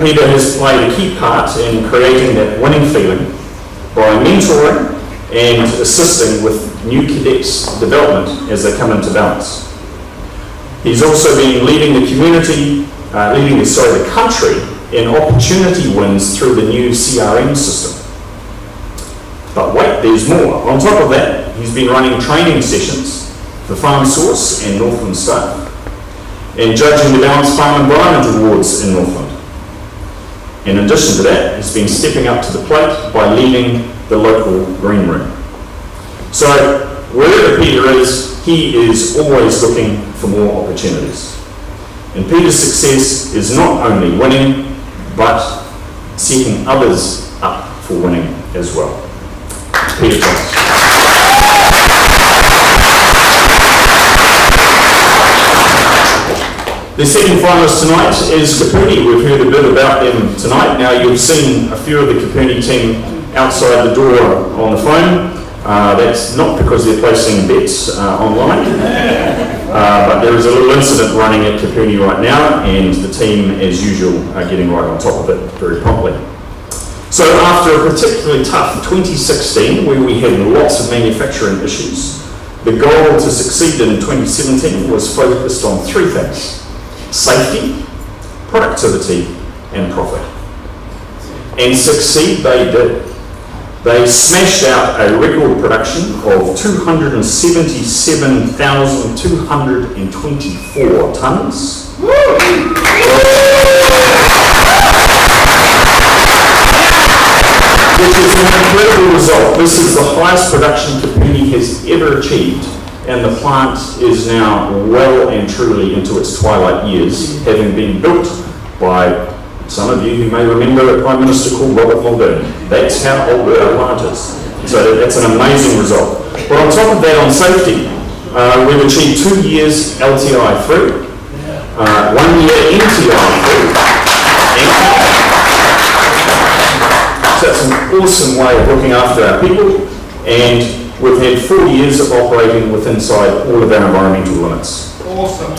Peter has played a key part in creating that winning feeling by mentoring and assisting with new cadets development as they come into Ballance. He's also been leading the community, the country in opportunity wins through the new CRM system. But wait, there's more. On top of that, he's been running training sessions for Farm Source and Northland staff, and judging the Ballance Farm Environment Awards in Northland. In addition to that, he's been stepping up to the plate by leading the local green room. So wherever Peter is, he is always looking for more opportunities. And Peter's success is not only winning, but setting others up for winning as well. Peter Thomas. The second finalist tonight is Kapuni. We've heard a bit about them tonight. Now you've seen a few of the Kapuni team outside the door on the phone. That's not because they're placing bets online, but there is a little incident running at Kapuni right now, and the team, as usual, are getting right on top of it very promptly. So after a particularly tough 2016, where we had lots of manufacturing issues, the goal to succeed in 2017 was focused on three things: safety, productivity, and profit. And succeed they did. They smashed out a record production of 277,224 tonnes. Which is an incredible result. This is the highest production Kapuni has ever achieved, and the plant is now well and truly into its twilight years, having been built by some of you who may remember a Prime Minister called Robert Muldoon. That's how old our plant is. So that's an amazing result. But on top of that, on safety, we've achieved 2 years LTI free, 1 year NTI free. So that's an awesome way of looking after our people, and we've had 4 years of operating with inside all of our environmental limits. Awesome.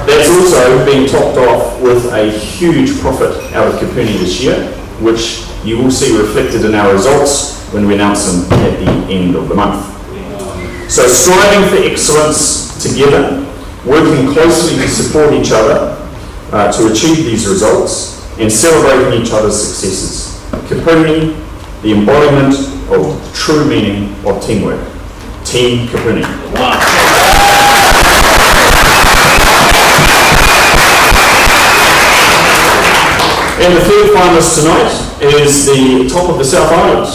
That's also been topped off with a huge profit out of Kapuni this year, which you will see reflected in our results when we announce them at the end of the month. So striving for excellence together, working closely to support each other to achieve these results, and celebrating each other's successes. Kapuni, the embodiment of the true meaning of teamwork. Team Kapuni. Wow. And the third finalist tonight is the top of the South Island.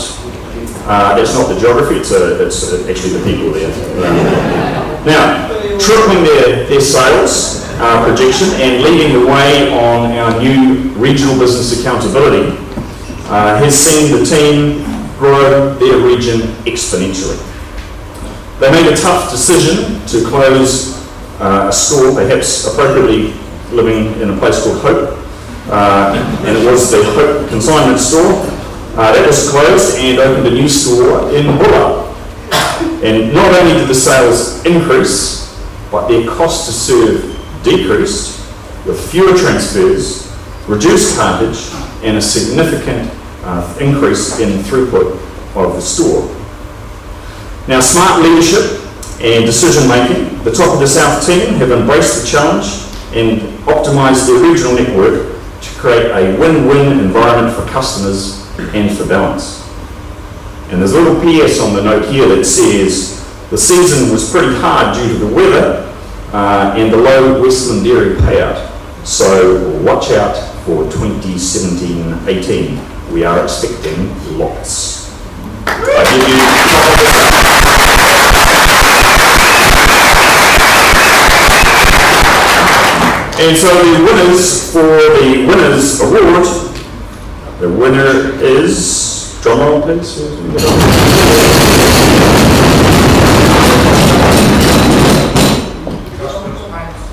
That's not the geography, it's actually the people there. Now, tripling their sales projection and leading the way on our new regional business accountability has seen the team grow their region exponentially. They made a tough decision to close a store, perhaps appropriately living in a place called Hope, and it was the Hope consignment store. That was closed and opened a new store in Bulla. And not only did the sales increase, but their cost to serve decreased with fewer transfers, reduced cartage, and a significant increase in throughput of the store. Now, smart leadership and decision making, the top of the South team have embraced the challenge and optimised their regional network to create a win-win environment for customers and for Ballance. And there's a little PS on the note here that says the season was pretty hard due to the weather and the low Westland dairy payout. So watch out for 2017-18. We are expecting lots. I give you And so the winners for the Winners Award, the winner is, drum roll please.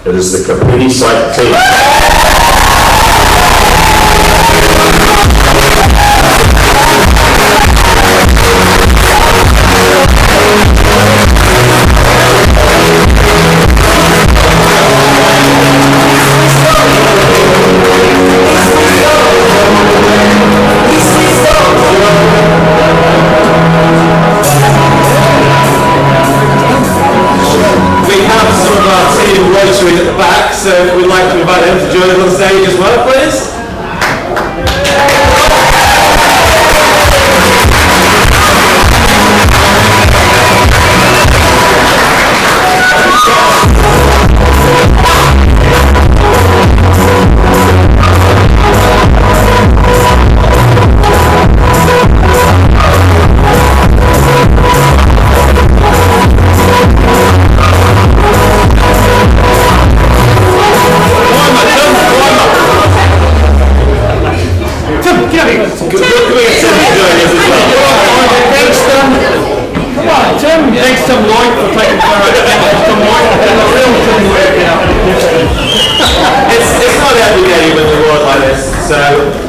It is the Community Site team. At the back, so we'd like to invite them to join us on stage as well, please.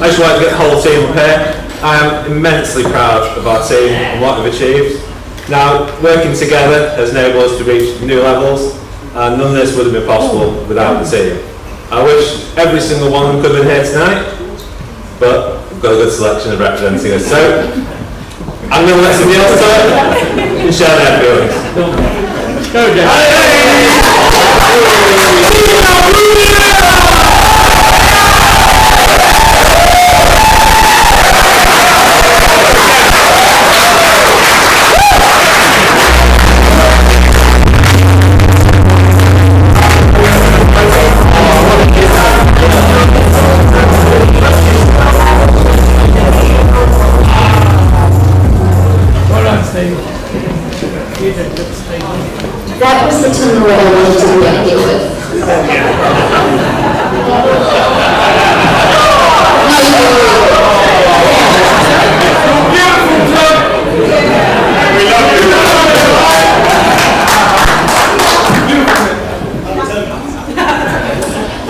I just want to get the whole team up here. I am immensely proud of our team and what we've achieved. Now, working together has enabled us to reach new levels, and none of this would have been possible without the team. I wish every single one of them could have been here tonight, but we've got a good selection of representing us. So, I'm going to let somebody else talk and share their feelings. Go, That was the team that I wanted to get here with.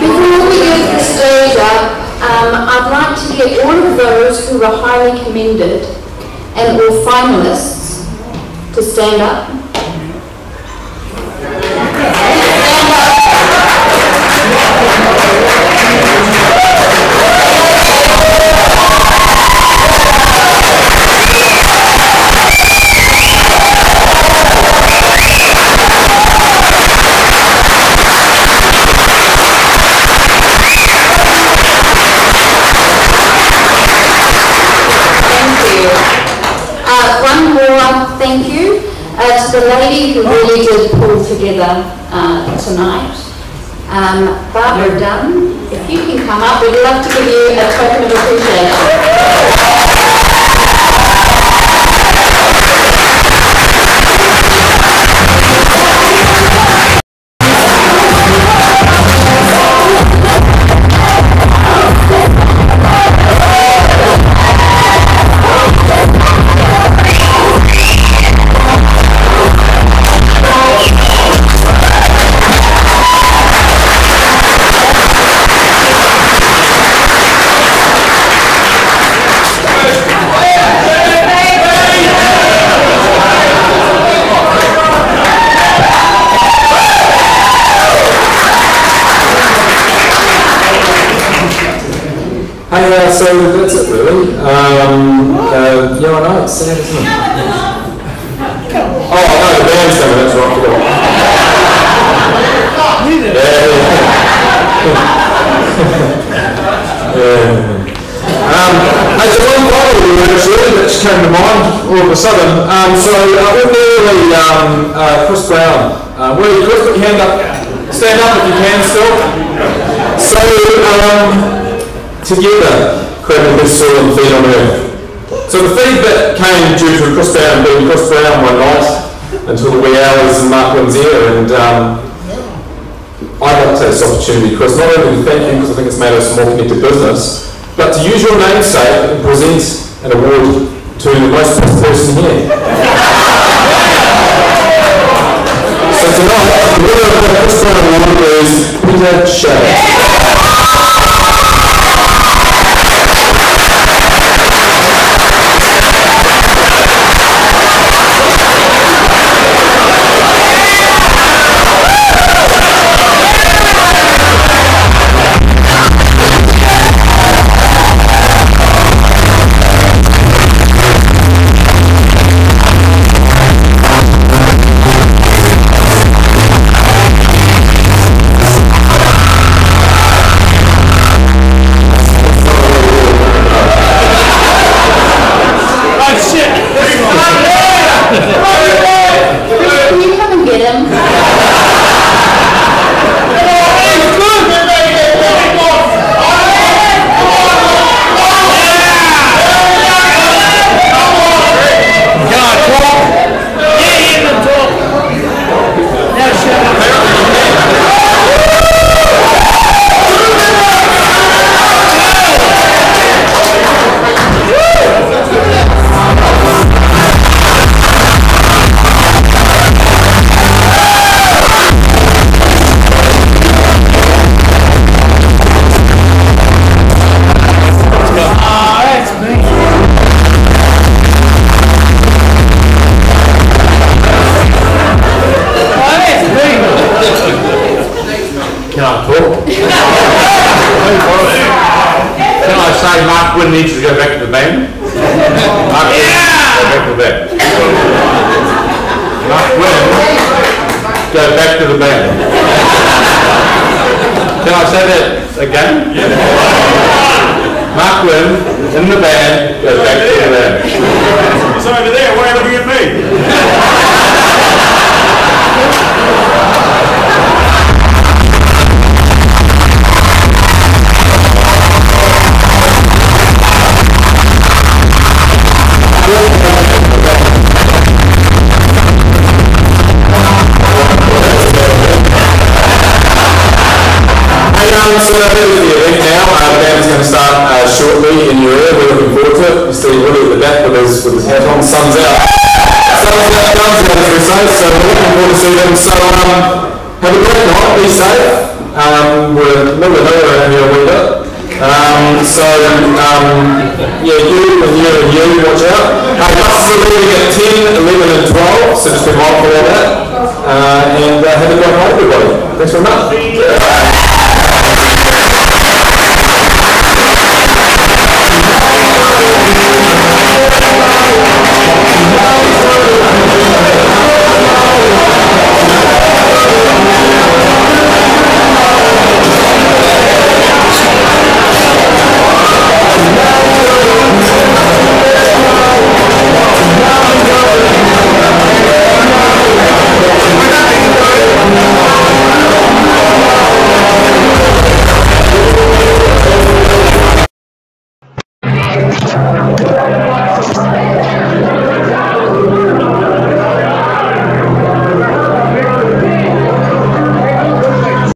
Before we get the stage up, I'd like to get all of those who were highly commended and all finalists to stand up. One more thank you to the lady who really did pull together tonight. Barbara Dunn, if you can come up, we'd love to give you a token of appreciation. So that's it really. Yeah, I know, it's sad, isn't it? Oh, no, the band's coming, that's right, I forgot. There's one final word actually that just came to mind all of a sudden. Ordinarily, Chris Brown. Chris, put your hand up. Stand up if you can still. So, together, creating this soil and feed on earth. So the feed bit came due to Chris Brown being Chris Brown one night until the wee hours and Mark Win's here, and I I'd like to take this opportunity, Chris, not only to thank you because I think it's made us a more connected business, but to use your namesake and present an award to the most blessed person here. So tonight, the winner of the Chris Award is Peter Shea. Needs to go back to the band. Mark Wynn, go back to the band. Mark Wynn, go back to the band. Can I say that again? Mark Wynn, in the band, go back to the band. He's over there, why are you looking at me? So that's it for the event now. The band is going to start shortly in your area. We're looking forward to it. You see Willie at the back with his hat on. Sun's out. Sun's out, as we say. So we're looking forward to see them. So have a great night. Be safe. We're in the middle of nowhere around here a wee bit. Yeah, you, watch out. Buses are leaving at 10, 11 and 12, so just be mindful of that. And have a great night, everybody. Thanks very much.